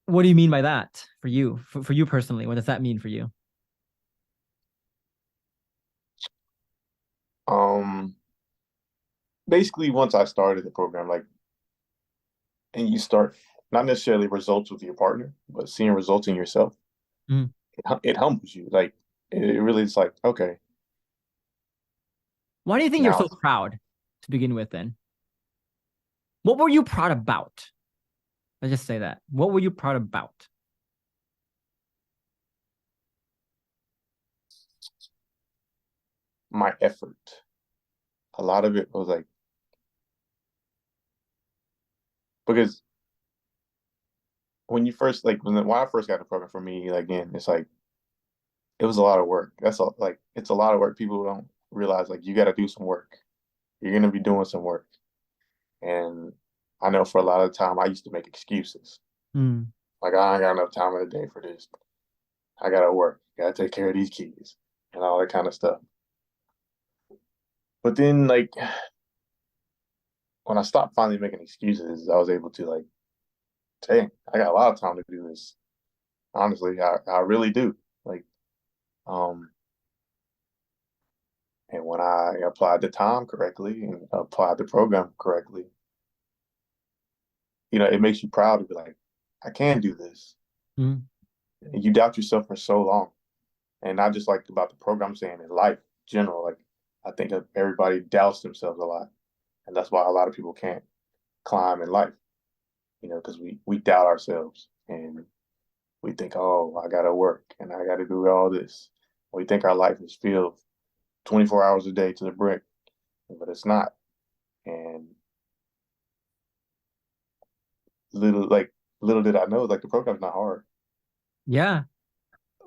What do you mean by that for you? For you personally, what does that mean for you? um, basically, once I started the program, like, and you start not necessarily results with your partner, but seeing results in yourself, Mm. it humbles you. Like, it really is like, okay, Why do you think you're now so proud to begin with then? What were you proud about? Let's just say that. What were you proud about? my effort, a lot of it was like, because when you first, like, when I first got the program for me, like, again, it's like, it was a lot of work. That's all, like, it's a lot of work. People don't realize, like, you got to do some work. You're going to be doing some work. And I know for a lot of the time, I used to make excuses. Mm. Like, I ain't got enough time in the day for this. I got to work. Got to take care of these kids and all that kind of stuff. But then, like, when I stopped finally making excuses, I was able to, like, dang, I got a lot of time to do this. Honestly, I really do. Like, um, and when I applied the time correctly and applied the program correctly, it makes you proud to be like, I can do this. Mm. And you doubt yourself for so long. And not just like about the program, I'm saying in life general. Like I think that everybody doubts themselves a lot. And that's why a lot of people can't climb in life, because we doubt ourselves and we think, oh, I gotta work and I gotta do all this. We think our life is filled 24 hours a day to the brick, but it's not. And little like little did I know, like the program's not hard. Yeah.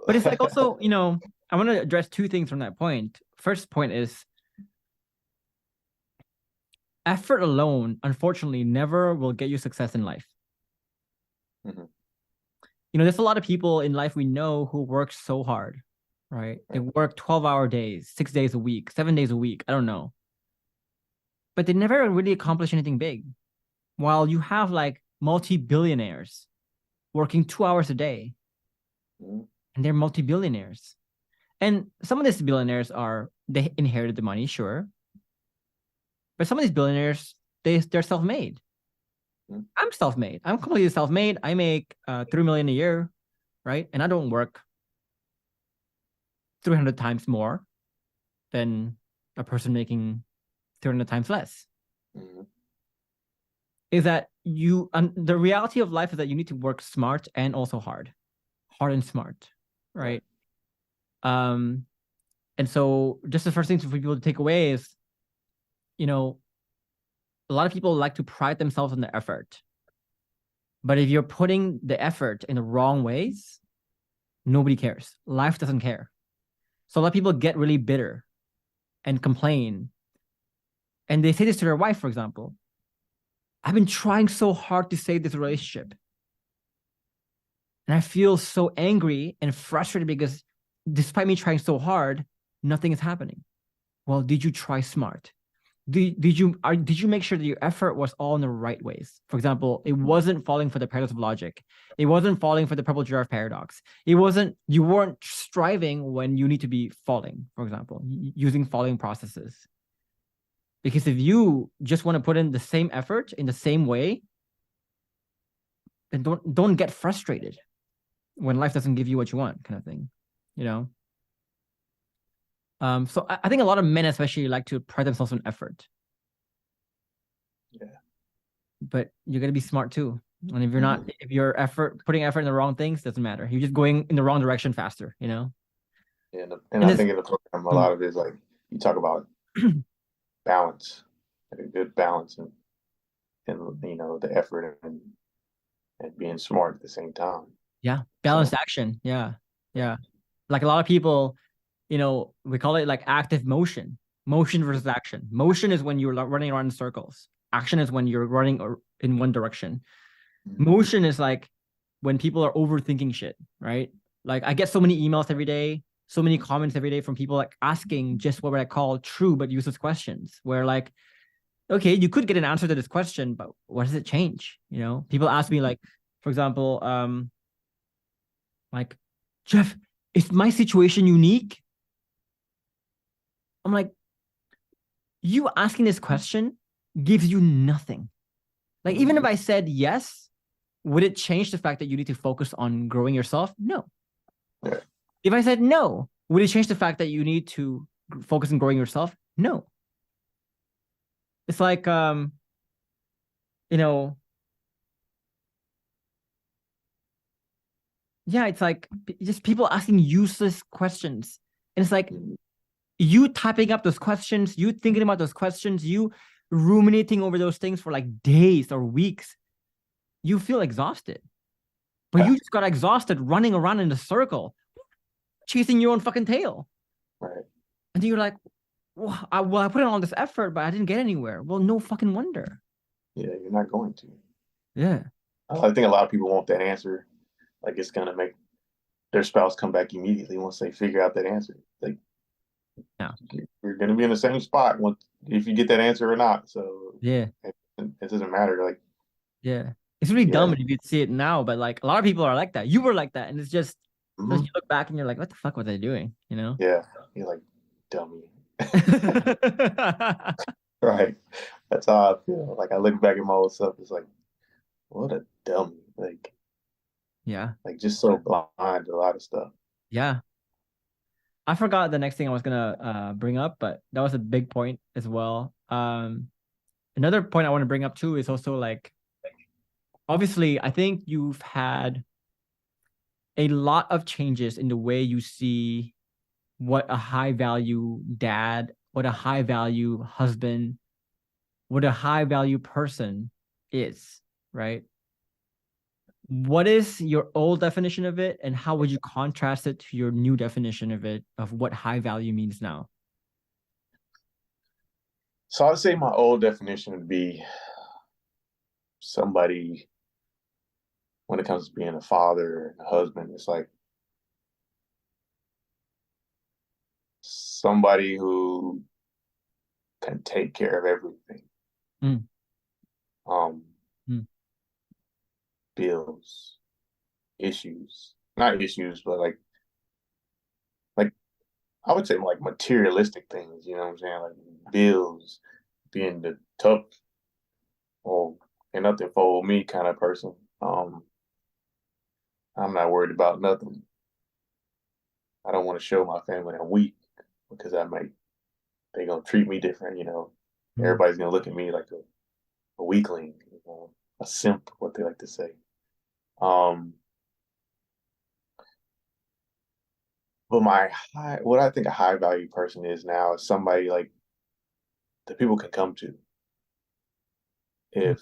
But it's like also, I want to address two things from that point. First point is effort alone, unfortunately, never will get you success in life. Mm-hmm. There's a lot of people in life we know who work so hard, right? They work 12-hour days, 6 days a week, 7 days a week. I don't know. But they never really accomplish anything big. While you have like multi-billionaires working 2 hours a day, Mm-hmm. and they're multi-billionaires. And some of these billionaires they inherited the money, sure. But some of these billionaires, they're self-made. Mm-hmm. I'm self-made. I'm completely self-made. I make 3 million a year, right? And I don't work 300 times more than a person making 300 times less. Mm-hmm. Is that the reality of life is that you need to work smart and also hard and smart, right? And so just the first thing for people to take away is, a lot of people like to pride themselves on the effort. But if you're putting the effort in the wrong ways, nobody cares. Life doesn't care. So a lot of people get really bitter and complain. And they say this to their wife, for example. I've been trying so hard to save this relationship. And I feel so angry and frustrated because despite me trying so hard, nothing is happening. Well, did you try smart? Did you make sure that your effort was all in the right ways? For example, it wasn't falling for the paradox of logic. It wasn't falling for the purple giraffe paradox. You weren't striving when you need to be falling, for example, using falling processes. Because if you just want to put in the same effort in the same way, then don't get frustrated when life doesn't give you what you want, kind of thing, So I think a lot of men especially like to pride themselves on effort. Yeah. But you're gonna be smart too. And if you're not, if you're putting effort in the wrong things, doesn't matter. You're just going in the wrong direction faster, Yeah, And I think in the program a lot of it is like you talk about balance, like a good balance, and the effort and being smart at the same time. Yeah, balanced action. Yeah, yeah. Like a lot of people, we call it like active motion versus action. Motion is when you're running around in circles. Action is when you're running in one direction. Motion is like when people are overthinking shit, right? Like I get so many emails every day, so many comments every day from people like asking just what I call true but useless questions, where like, okay, you could get an answer to this question, but what does it change? People ask me like, for example, like, Jeff, is my situation unique? I'm like, you asking this question gives you nothing. Like, even if I said yes, would it change the fact that you need to focus on growing yourself? No. Yeah. If I said no, would it change the fact that you need to focus on growing yourself? No. It's like, yeah, it's like just people asking useless questions. And it's like you typing up those questions, you thinking about those questions, you ruminating over those things for like days or weeks. You feel exhausted. But you just got exhausted running around in a circle, chasing your own fucking tail. Right. And then you're like, well, I put in all this effort, but I didn't get anywhere. Well, no fucking wonder. Yeah, you're not going to. Yeah. I think a lot of people want that answer. Like it's gonna make their spouse come back immediately once they figure out that answer. Like, yeah, you're gonna be in the same spot if you get that answer or not. So yeah, it doesn't matter. Like, yeah, it's really dumb if you see it now, but like a lot of people are like that. You were like that, and it's just you look back and you're like, what the fuck was I doing? Yeah, you're like, dummy. Right. That's how I feel. Like I look back at my old self, it's like, what a dummy. Like, yeah, like just so blind to a lot of stuff. Yeah. I forgot the next thing I was gonna bring up, but that was a big point as well. Another point I want to bring up too is also like, obviously, I think you've had a lot of changes in the way you see what a high value dad, what a high value husband, what a high value person is, right? What is your old definition of it, and how would you contrast it to your new definition of it, of what high value means now? So I'd say my old definition would be somebody when it comes to being a father and a husband, it's like somebody who can take care of everything. Mm, Um, mm, bills, issues, not issues, but like I would say like materialistic things, you know what I'm saying? Like bills, being the tough or and nothing for me kind of person. I'm not worried about nothing. I don't want to show my family I'm weak because they gonna treat me different, you know. mm. Everybody's gonna look at me like a weakling, you know, a simp, what they like to say. Um, but what I think a high value person is now is somebody like that people can come to if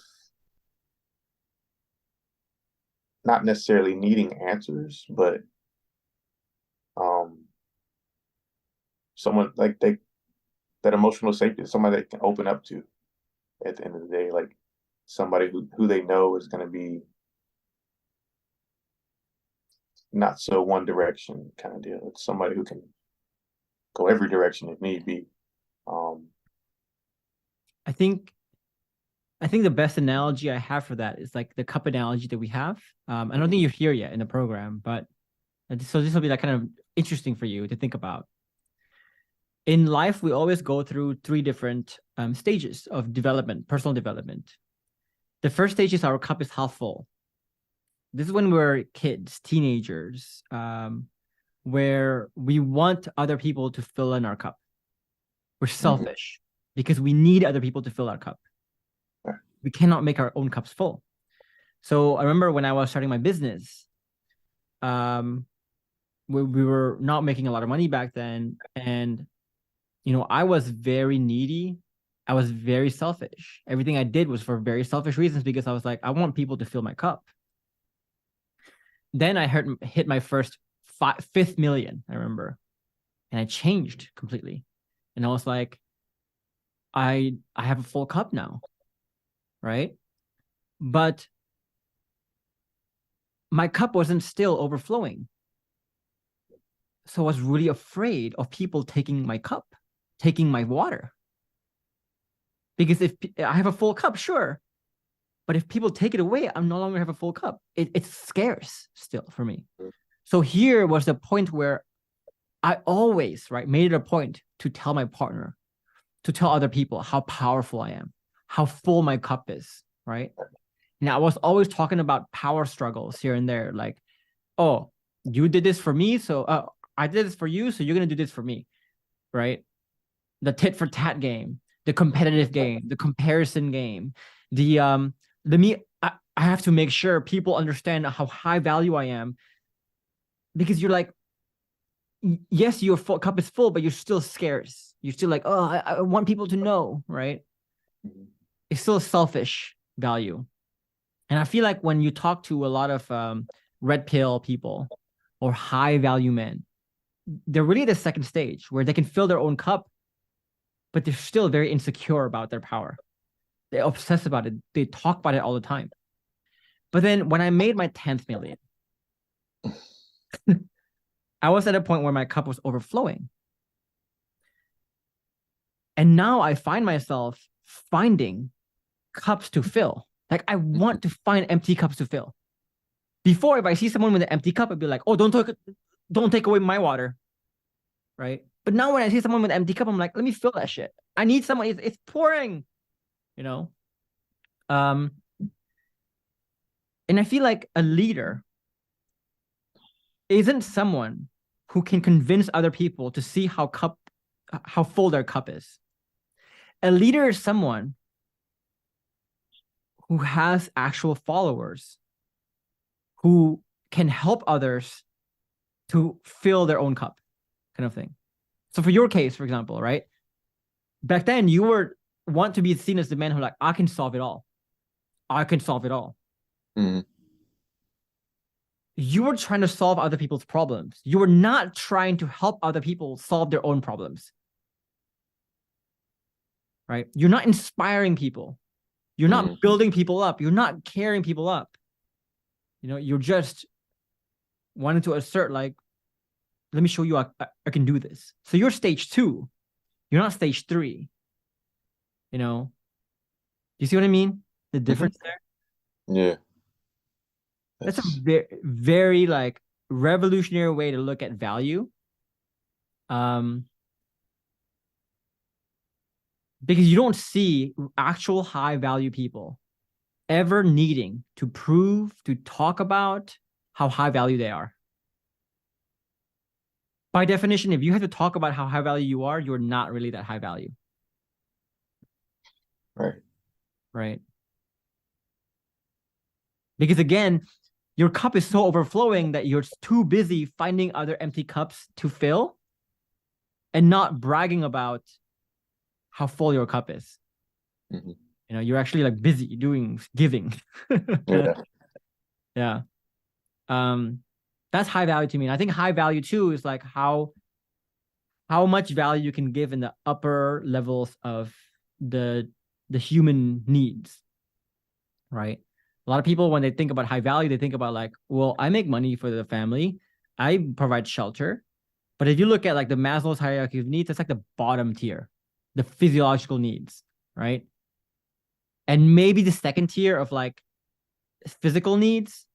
not necessarily needing answers, but um, someone like that emotional safety, somebody they can open up to at the end of the day, like somebody who they know is going to be not so one direction kind of deal. It's somebody who can go every direction if need be. Um, I think I think the best analogy I have for that is like the cup analogy that we have. I don't think you're here yet in the program, but so this will be like kind of interesting for you to think about. In life, we always go through three different stages of development, personal development. The first stage is our cup is half full. This is when we're kids, teenagers, where we want other people to fill in our cup. We're mhm. selfish because we need other people to fill our cup. We cannot make our own cups full. So I remember when I was starting my business, um, we were not making a lot of money back then, and I was very needy. I was very selfish. Everything I did was for very selfish reasons because I was like, I want people to fill my cup. Then I hit my first fifth million, I remember, and I changed completely. And I was like, I have a full cup now, right? But my cup wasn't still overflowing. So I was really afraid of people taking my cup, taking my water. Because if I have a full cup, sure. But if people take it away, I'm no longer have a full cup. It's scarce still for me. So here was the point where I always, right, made it a point to tell my partner, to tell other people how powerful I am, how full my cup is, right? Now, I was always talking about power struggles here and there, like, oh, you did this for me, so I did this for you, so you're gonna do this for me, right? The tit for tat game, the competitive game, the comparison game, the me. I have to make sure people understand how high value I am, because you're like, yes, your full cup is full, but you're still scarce. You're still like, oh, I want people to know, right? It's still a selfish value. And I feel like when you talk to a lot of red pill people or high value men, they're really the second stage where they can fill their own cup, but they're still very insecure about their power. They obsess about it. They talk about it all the time. But then when I made my 10th million, I was at a point where my cup was overflowing. And now I find myself finding cups to fill. Like I want to find empty cups to fill. Before, if I see someone with an empty cup, I'd be like, oh, don't take away my water. Right. But now when I see someone with an empty cup, I'm like, let me fill that shit. I need someone, it's pouring, you know? And I feel like a leader isn't someone who can convince other people to see how full their cup is. A leader is someone who has actual followers, who can help others to fill their own cup, kind of thing. So for your case, for example, right? Back then you want to be seen as the man who like, I can solve it all. I can solve it all. Mm-hmm. You were trying to solve other people's problems. You were not trying to help other people solve their own problems. right? You're not inspiring people. You're not building people up. You're not carrying people up. You're just wanting to assert, like, let me show you I can do this. So you're stage 2. You're not stage 3. You see what I mean? The difference there? Yeah. That's a very, very like revolutionary way to look at value. Because you don't see actual high value people ever needing to prove, to talk about how high value they are. By definition, if you have to talk about how high value you are, you're not really that high value. Right. Because again, your cup is so overflowing that you're too busy finding other empty cups to fill and not bragging about how full your cup is. You're actually like busy giving. Yeah. That's high value to me. And I think high value too is like how much value you can give in the upper levels of the human needs, right? A lot of people, when they think about high value, they think about like, well, I make money for the family, I provide shelter. But if you look at like the Maslow's hierarchy of needs, that's like the bottom tier, the physiological needs, right? And maybe the second tier of like physical needs,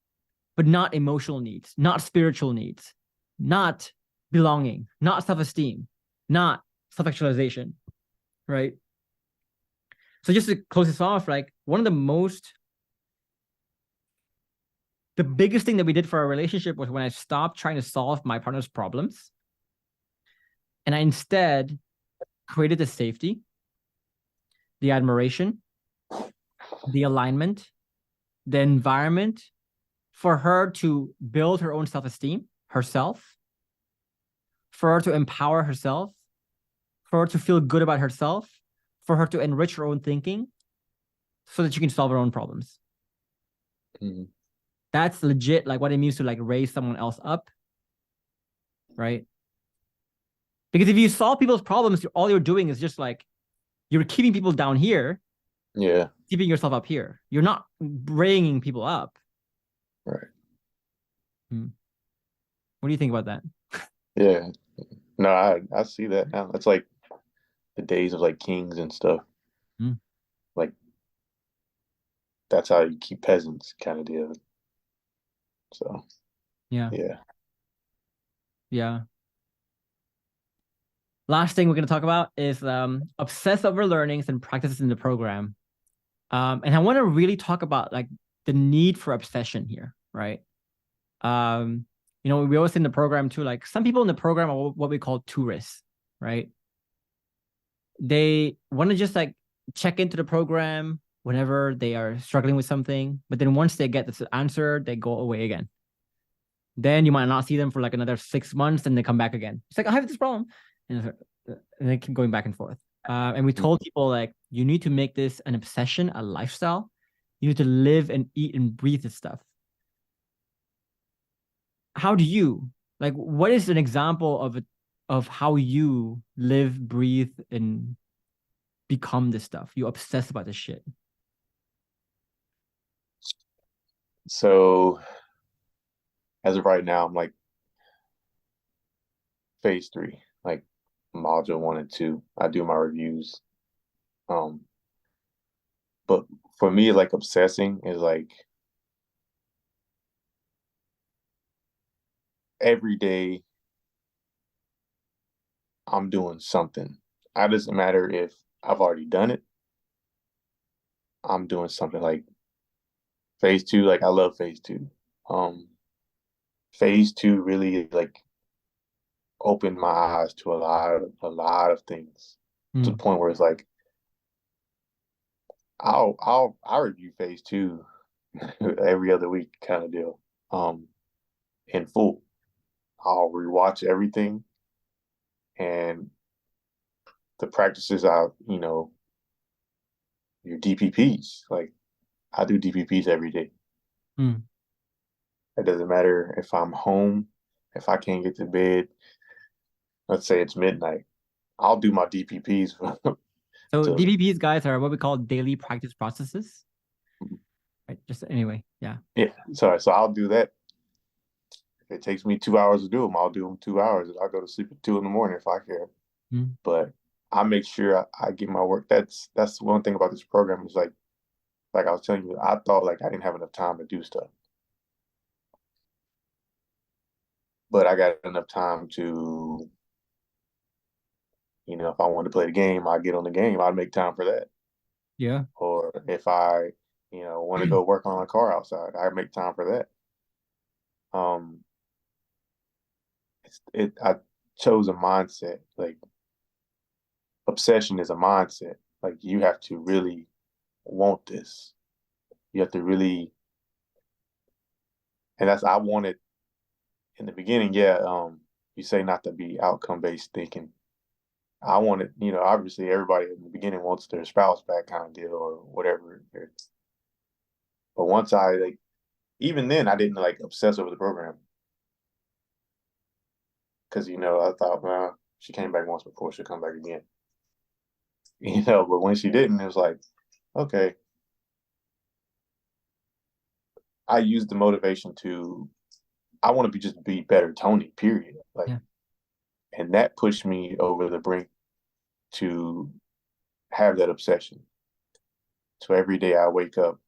but not emotional needs, not spiritual needs, not belonging, not self-esteem, not self-actualization, right? So just to close this off, like the biggest thing that we did for our relationship was when I stopped trying to solve my partner's problems and I instead created the safety, the admiration, the alignment, the environment for her to build her own self-esteem, herself, for her to empower herself, for her to feel good about herself, for her to enrich her own thinking so that she can solve her own problems. That's legit like what it means to like raise someone else up, right? Because if you solve people's problems, all you're doing is just like you're keeping people down here, keeping yourself up here. You're not bringing people up. Right. What do you think about that? Yeah. No, I see that now. It's like the days of like kings and stuff. Like that's how you keep peasants, kind of deal. So yeah. Last thing we're going to talk about is obsess over learnings and practices in the program. And I want to really talk about like the need for obsession here, right? We always say in the program too, like some people in the program are what we call tourists, right? They want to just like check into the program whenever they are struggling with something, but then once they get this answer, they go away again. Then you might not see them for like another 6 months, and they come back again. It's like, I have this problem, and they keep going back and forth. And we told people like, you need to make this an obsession, a lifestyle. You need to live and eat and breathe this stuff. How do you like? What is an example of how you live, breathe, and become this stuff? You obsess about this shit. So as of right now, I'm like phase 3, like module 1 and 2. I do my reviews. But for me, like obsessing is like every day I'm doing something. It doesn't matter if I've already done it. I'm doing something like phase 2. Like I love phase 2. Phase 2 really like opened my eyes to a lot of things to the point where it's like I'll review phase 2 every other week kind of deal. In full. I'll rewatch everything and the practices your DPPs. Like I do DPPs every day. It doesn't matter if I'm home, if I can't get to bed, let's say it's midnight, I'll do my DPPs. So So DPPs, guys, are what we call daily practice processes. Right. Just anyway, yeah. yeah, so I'll do that. If it takes me 2 hours to do them, I'll do them 2 hours. I'll go to sleep at 2 in the morning if I care. Mm. But I make sure I get my work. That's one thing about this program is like I was telling you, I thought like I didn't have enough time to do stuff. But I got enough time to, if I wanted to play the game, I'd get on the game. I'd make time for that. Yeah. Or if I, want to go work on my car outside, I'd make time for that. Um, I chose a mindset. Like obsession is a mindset. Like you have to really want this. You have to really, and I wanted in the beginning. Yeah. You say not to be outcome based thinking. I wanted, obviously everybody in the beginning wants their spouse back kind of deal or whatever. But once even then I didn't like obsess over the program because, I thought, well, she came back once before, she'll come back again. But when she didn't, it was like, okay. I used the motivation I want to just be better Toni, period. Like, Yeah. and that pushed me over the brink to have that obsession. So every day I wake up,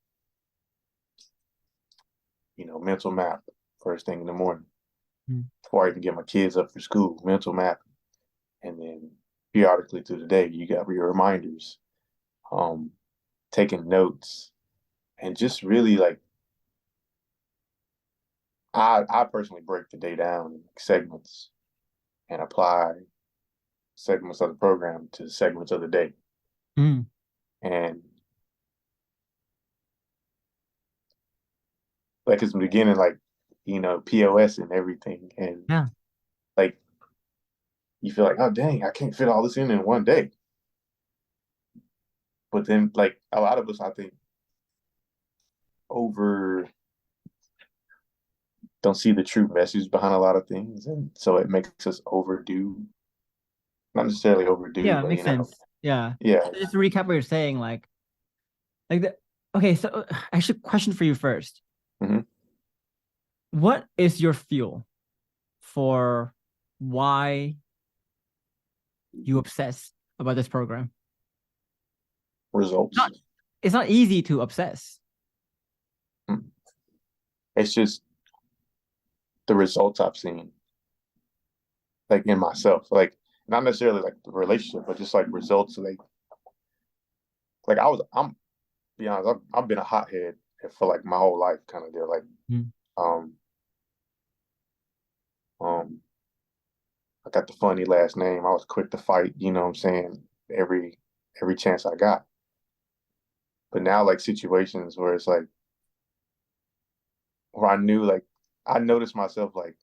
mental map first thing in the morning before I even get my kids up for school, mental map. And then periodically through the day, you got your reminders, taking notes, and just really like, I personally break the day down in segments and apply segments of the program to segments of the day. Mm. And like it's the beginning, like, POS and everything. And Yeah. like you feel like, oh dang, I can't fit all this in one day. But then like a lot of us, I think, over don't see the true message behind a lot of things. And so it makes us overdo, not necessarily overdo, Yeah, it but makes sense. Yeah. yeah. Just to recap what you're saying, like the okay, so actually question for you first. Mm-hmm. What is your fuel for why you obsess about this program? Results. Not it's not easy to obsess. It's just the results I've seen, like in myself, like not necessarily like the relationship, but just like results. Like I'm be honest, I've been a hothead for like my whole life, kind of deal. Like, Mm. um, um, I got the funny last name. I was quick to fight. You know what I'm saying? Every chance I got. But now, like situations where it's like where I noticed myself like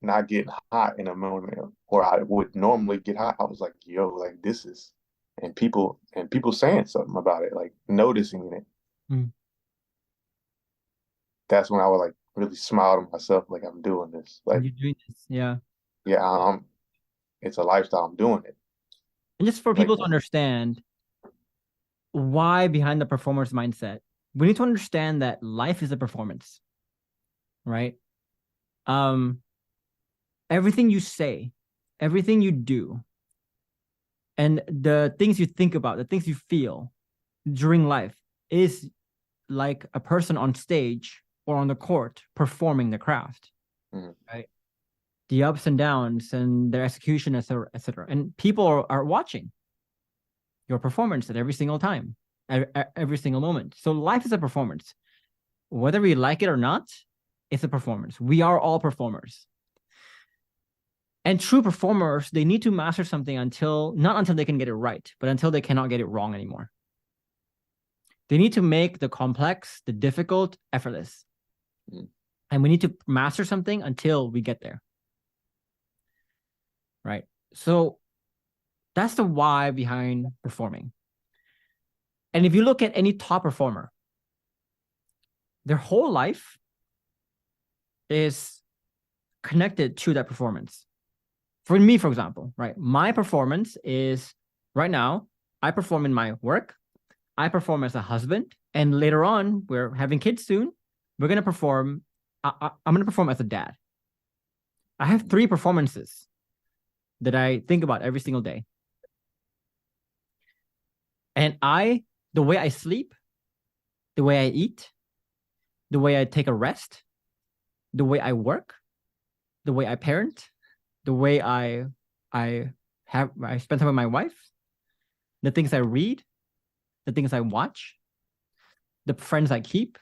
not getting hot in a moment where I would normally get hot. I was like, yo, like this is, and people saying something about it, like noticing it. Mm. That's when I would like really smile to myself, like I'm doing this. And Like, you're doing this, yeah. yeah, it's a lifestyle. I'm doing it. And just for Like, people to understand why behind the performance mindset, we need to understand that life is a performance, right? Um, everything you say, everything you do, and the things you think about, the things you feel during life is like a person on stage or on the court performing the craft, right? The ups and downs and their execution, etc., etc. And people are watching your performance at every single time, at every single moment. So life is a performance. Whether we like it or not, it's a performance. We are all performers. And true performers, they need to master something not until they can get it right, but until they cannot get it wrong anymore. They need to make the complex, the difficult, effortless. And we need to master something until we get there. Right? So that's the why behind performing. And if you look at any top performer, their whole life is connected to that performance. For me, for example, right? My performance is Right now, I perform in my work. I perform as a husband, and later on, we're having kids soon. We're gonna perform. I'm gonna perform as a dad. I have 3 performances that I think about every single day, and the way I sleep, the way I eat, the way I take a rest, the way I work, the way I parent, the way I spend time with my wife, the things I read, the things I watch, the friends I keep,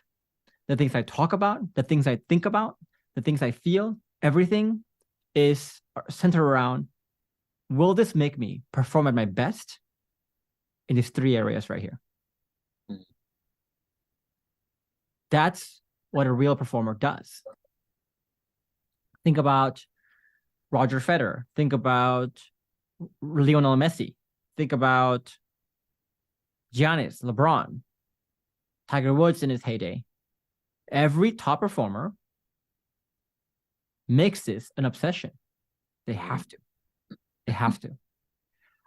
the things I talk about, the things I think about, the things I feel, everything is centered around, will this make me perform at my best in these 3 areas right here? That's what a real performer does. Think about Roger Federer. Think about Lionel Messi. Think about Giannis, LeBron, Tiger Woods in his heyday. Every top performer makes this an obsession. They have to. They have to.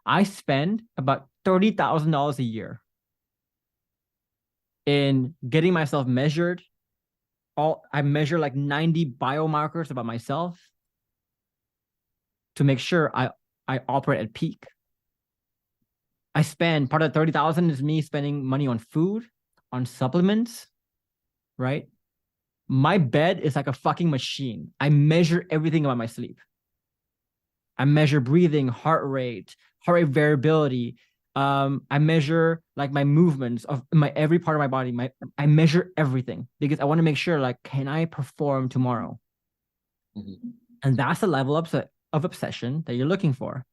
I spend about $30,000 a year in getting myself measured. I measure like 90 biomarkers about myself to make sure I operate at peak. I spend part of the 30,000 is me spending money on food, on supplements, right? My bed is like a fucking machine. I measure everything about my sleep. I measure breathing, heart rate variability. I measure like my movements of my every part of my body. I measure everything because I want to make sure, like, can I perform tomorrow? Mm-hmm. And that's the level of obsession that you're looking for.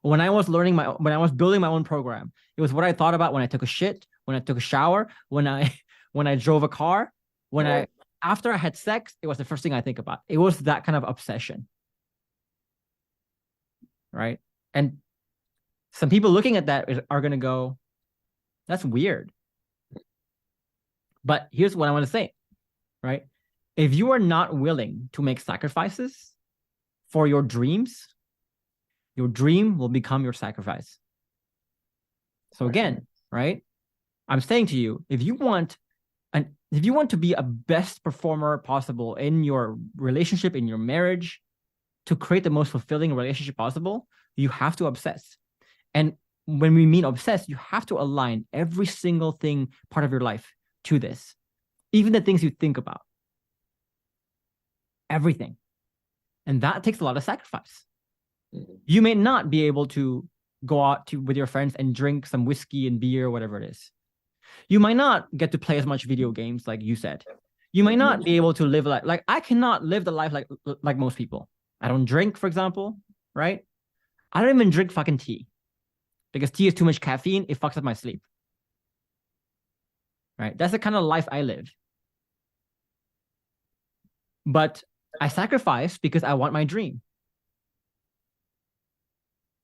When I was building my own program, it was what I thought about when I took a shit, when I took a shower, when I drove a car, after I had sex, it was the first thing I think about. It was that kind of obsession. Right? And some people looking at that are going to go, that's weird. But here's what I want to say, right? If you are not willing to make sacrifices for your dreams, your dream will become your sacrifice. So again, right? I'm saying to you, if you want to be a best performer possible in your relationship, in your marriage, to create the most fulfilling relationship possible, you have to obsess. And when we mean obsess, you have to align every single thing, part of your life, to this. Even the things you think about. Everything. And that takes a lot of sacrifice. Mm-hmm. You may not be able to go out with your friends and drink some whiskey and beer, whatever it is. You might not get to play as much video games like you said. You might not be able to live like I cannot live the life like most people. I don't drink, for example, right? I don't even drink fucking tea because tea is too much caffeine. It fucks up my sleep, right? That's the kind of life I live. But I sacrifice because I want my dream.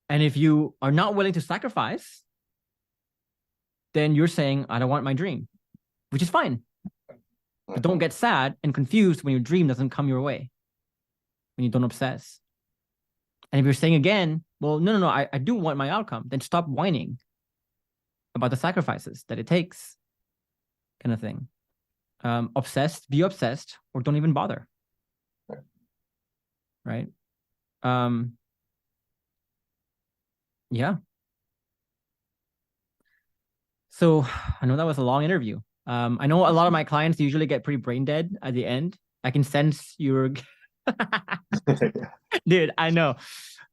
And if you are not willing to sacrifice, then you're saying, I don't want my dream, which is fine. But don't get sad and confused when your dream doesn't come your way, when you don't obsess. And if you're saying again, well, no, I do want my outcome, then stop whining about the sacrifices that it takes, kind of thing. Be obsessed, or don't even bother. Right? Yeah. So I know that was a long interview. I know a lot of my clients usually get pretty brain dead at the end. I can sense your dude, I know.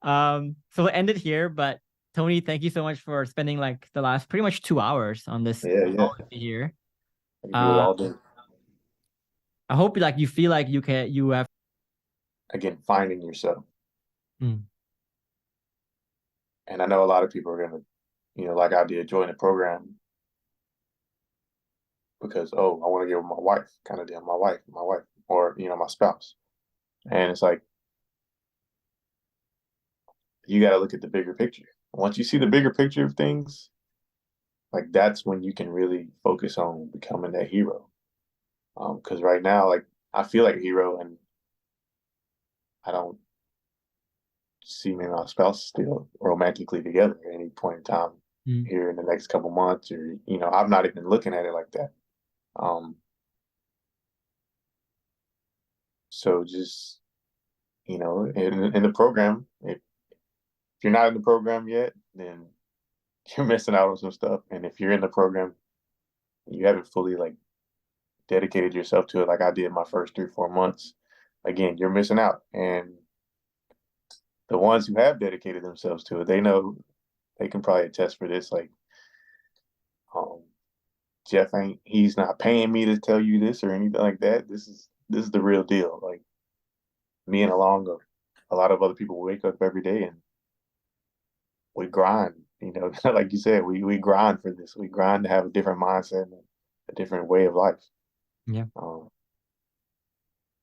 So we'll end it here, but Toni, thank you so much for spending like the last pretty much 2 hours on this here. I hope you feel like you have again finding yourself. And I know a lot of people are gonna, like I did, join the program because I want to get with my wife, kind of deal, my wife, or my spouse. And it's like you got to look at the bigger picture. Once you see the bigger picture of things, like that's when you can really focus on becoming that hero. Because right now, like I feel like a hero, and I don't see me and my spouse still romantically together at any point in time Mm. here in the next couple months, or I'm not even looking at it like that. Um, so just in the program, if you're not in the program yet, then you're missing out on some stuff. And if you're in the program, you haven't fully like dedicated yourself to it like I did my first 3-4 months. Again, you're missing out. And the ones who have dedicated themselves to it, they know they can probably attest for this. Like, um, Jeff he's not paying me to tell you this or anything like that. This is the real deal. Like me and along a lot of other people wake up every day and we grind, like you said, we grind for this. We grind to have a different mindset and a different way of life. Yeah.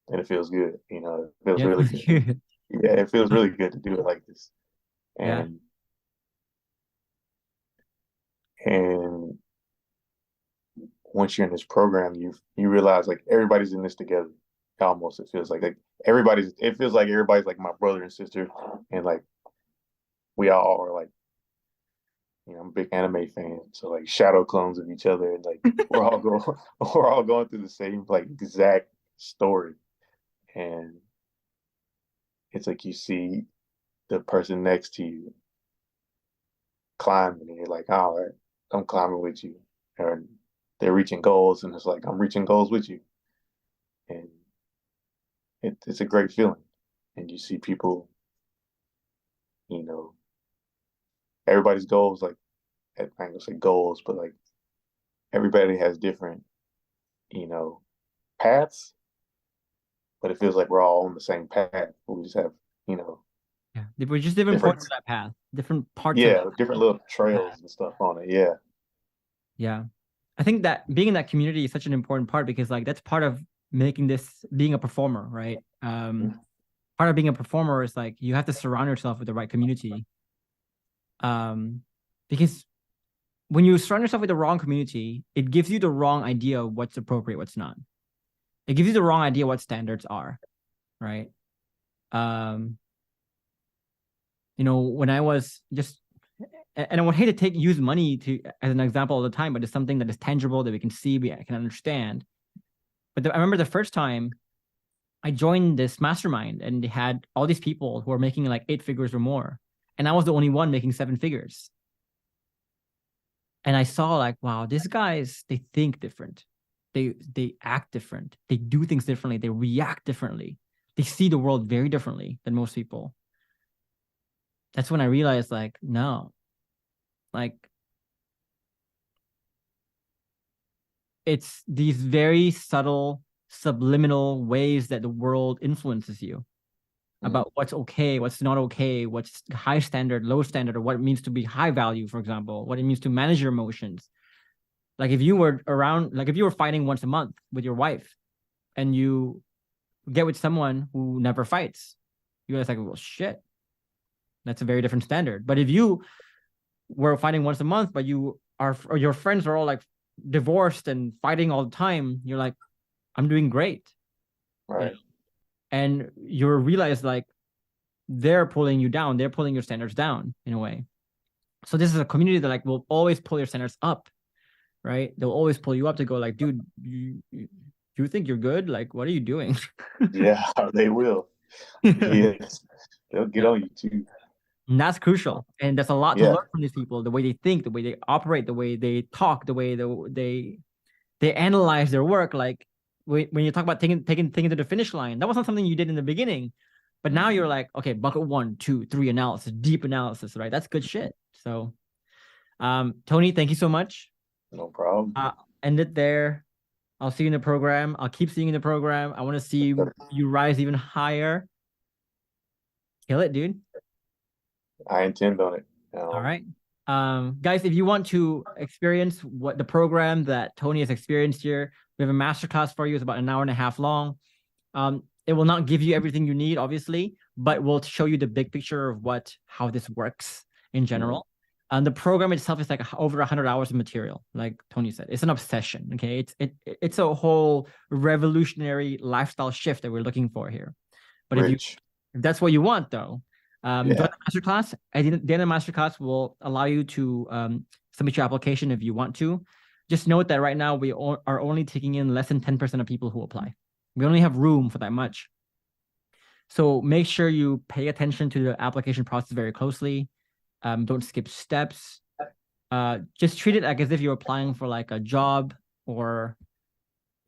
And it feels good, it feels Yeah. really good. Yeah, it feels really good to do it like this. Yeah. And once you're in this program, you realize like everybody's in this together. Almost it feels like it feels like everybody's like my brother and sister, and like we all are like, I'm a big anime fan, so like shadow clones of each other, and like we're all going through the same like exact story, and it's like you see the person next to you climbing, and you're like, all right, I'm climbing with you, or they're reaching goals, and it's like I'm reaching goals with you, and it's a great feeling, and you see people, everybody's goals like I'm not gonna say goals, but like everybody has different, paths, but it feels like we're all on the same path. We just have, Yeah. We're just different different, points of that path, different parts of yeah, that different little path. trails and stuff on it. Yeah. Yeah. I think that being in that community is such an important part because like that's part of making this being a performer, right? Part of being a performer is like you have to surround yourself with the right community. Because when you surround yourself with the wrong community, it gives you the wrong idea of what's appropriate, what's not. It gives you the wrong idea what standards are, right? When I was just, and I would hate to use money as an example all the time, but it's something that is tangible that we can see, we can understand. But I remember the first time I joined this mastermind and they had all these people who were making like 8 figures or more. And I was the only one making 7 figures. And I saw like, wow, these guys, they think different. They act different. They do things differently. They react differently. They see the world very differently than most people. That's when I realized like, no, like it's these very subtle, subliminal ways that the world influences you about what's okay, what's not okay, what's high standard, low standard, or what it means to be high value, for example, what it means to manage your emotions. Like if you were fighting once a month with your wife and you get with someone who never fights, you're like, well, shit, that's a very different standard. But if you were fighting once a month, but or your friends are all like divorced and fighting all the time, you're like, I'm doing great. Right. And you realize like they're pulling you down, they're pulling your standards down in a way. So this is a community that like will always pull your standards up, right? They'll always pull you up to go like, dude, you think you're good? Like, what are you doing? Yeah, they will. Yes, they'll get on you too. And that's crucial. And there's a lot to Yeah. learn from these people, the way they think, the way they operate, the way they talk, the way they analyze their work. Like when you talk about taking things to the finish line, that wasn't something you did in the beginning. But now you're like, okay, bucket 1, 2, 3 analysis, deep analysis, right? That's good shit. So Toni, thank you so much. No problem. End it there. I'll see you in the program. I'll keep seeing you in the program. I want to see you rise even higher. Kill it, dude. I intend on it. All right. Guys, if you want to experience what the program that Toni has experienced here, we have a masterclass for you. It's about an hour and a half long. It will not give you everything you need, obviously, but will show you the big picture of how this works in general. And the program itself is like over 100 hours of material, like Toni said. It's an obsession. Okay, it's a whole revolutionary lifestyle shift that we're looking for here. But if that's what you want, though, Join Yeah. the masterclass. At the end of the masterclass will allow you to submit your application if you want to. Just note that right now we are only taking in less than 10% of people who apply. We only have room for that much. So make sure you pay attention to the application process very closely. Don't skip steps. Just treat it like as if you're applying for like a job or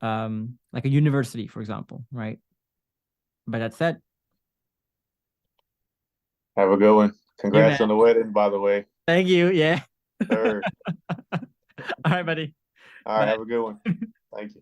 like a university, for example, right? But that said, Have a good one. yeah, Congrats on man. the wedding, by the way. Thank you. Yeah. Sure. All right, buddy. All right, Bye. have a good one. Thank you.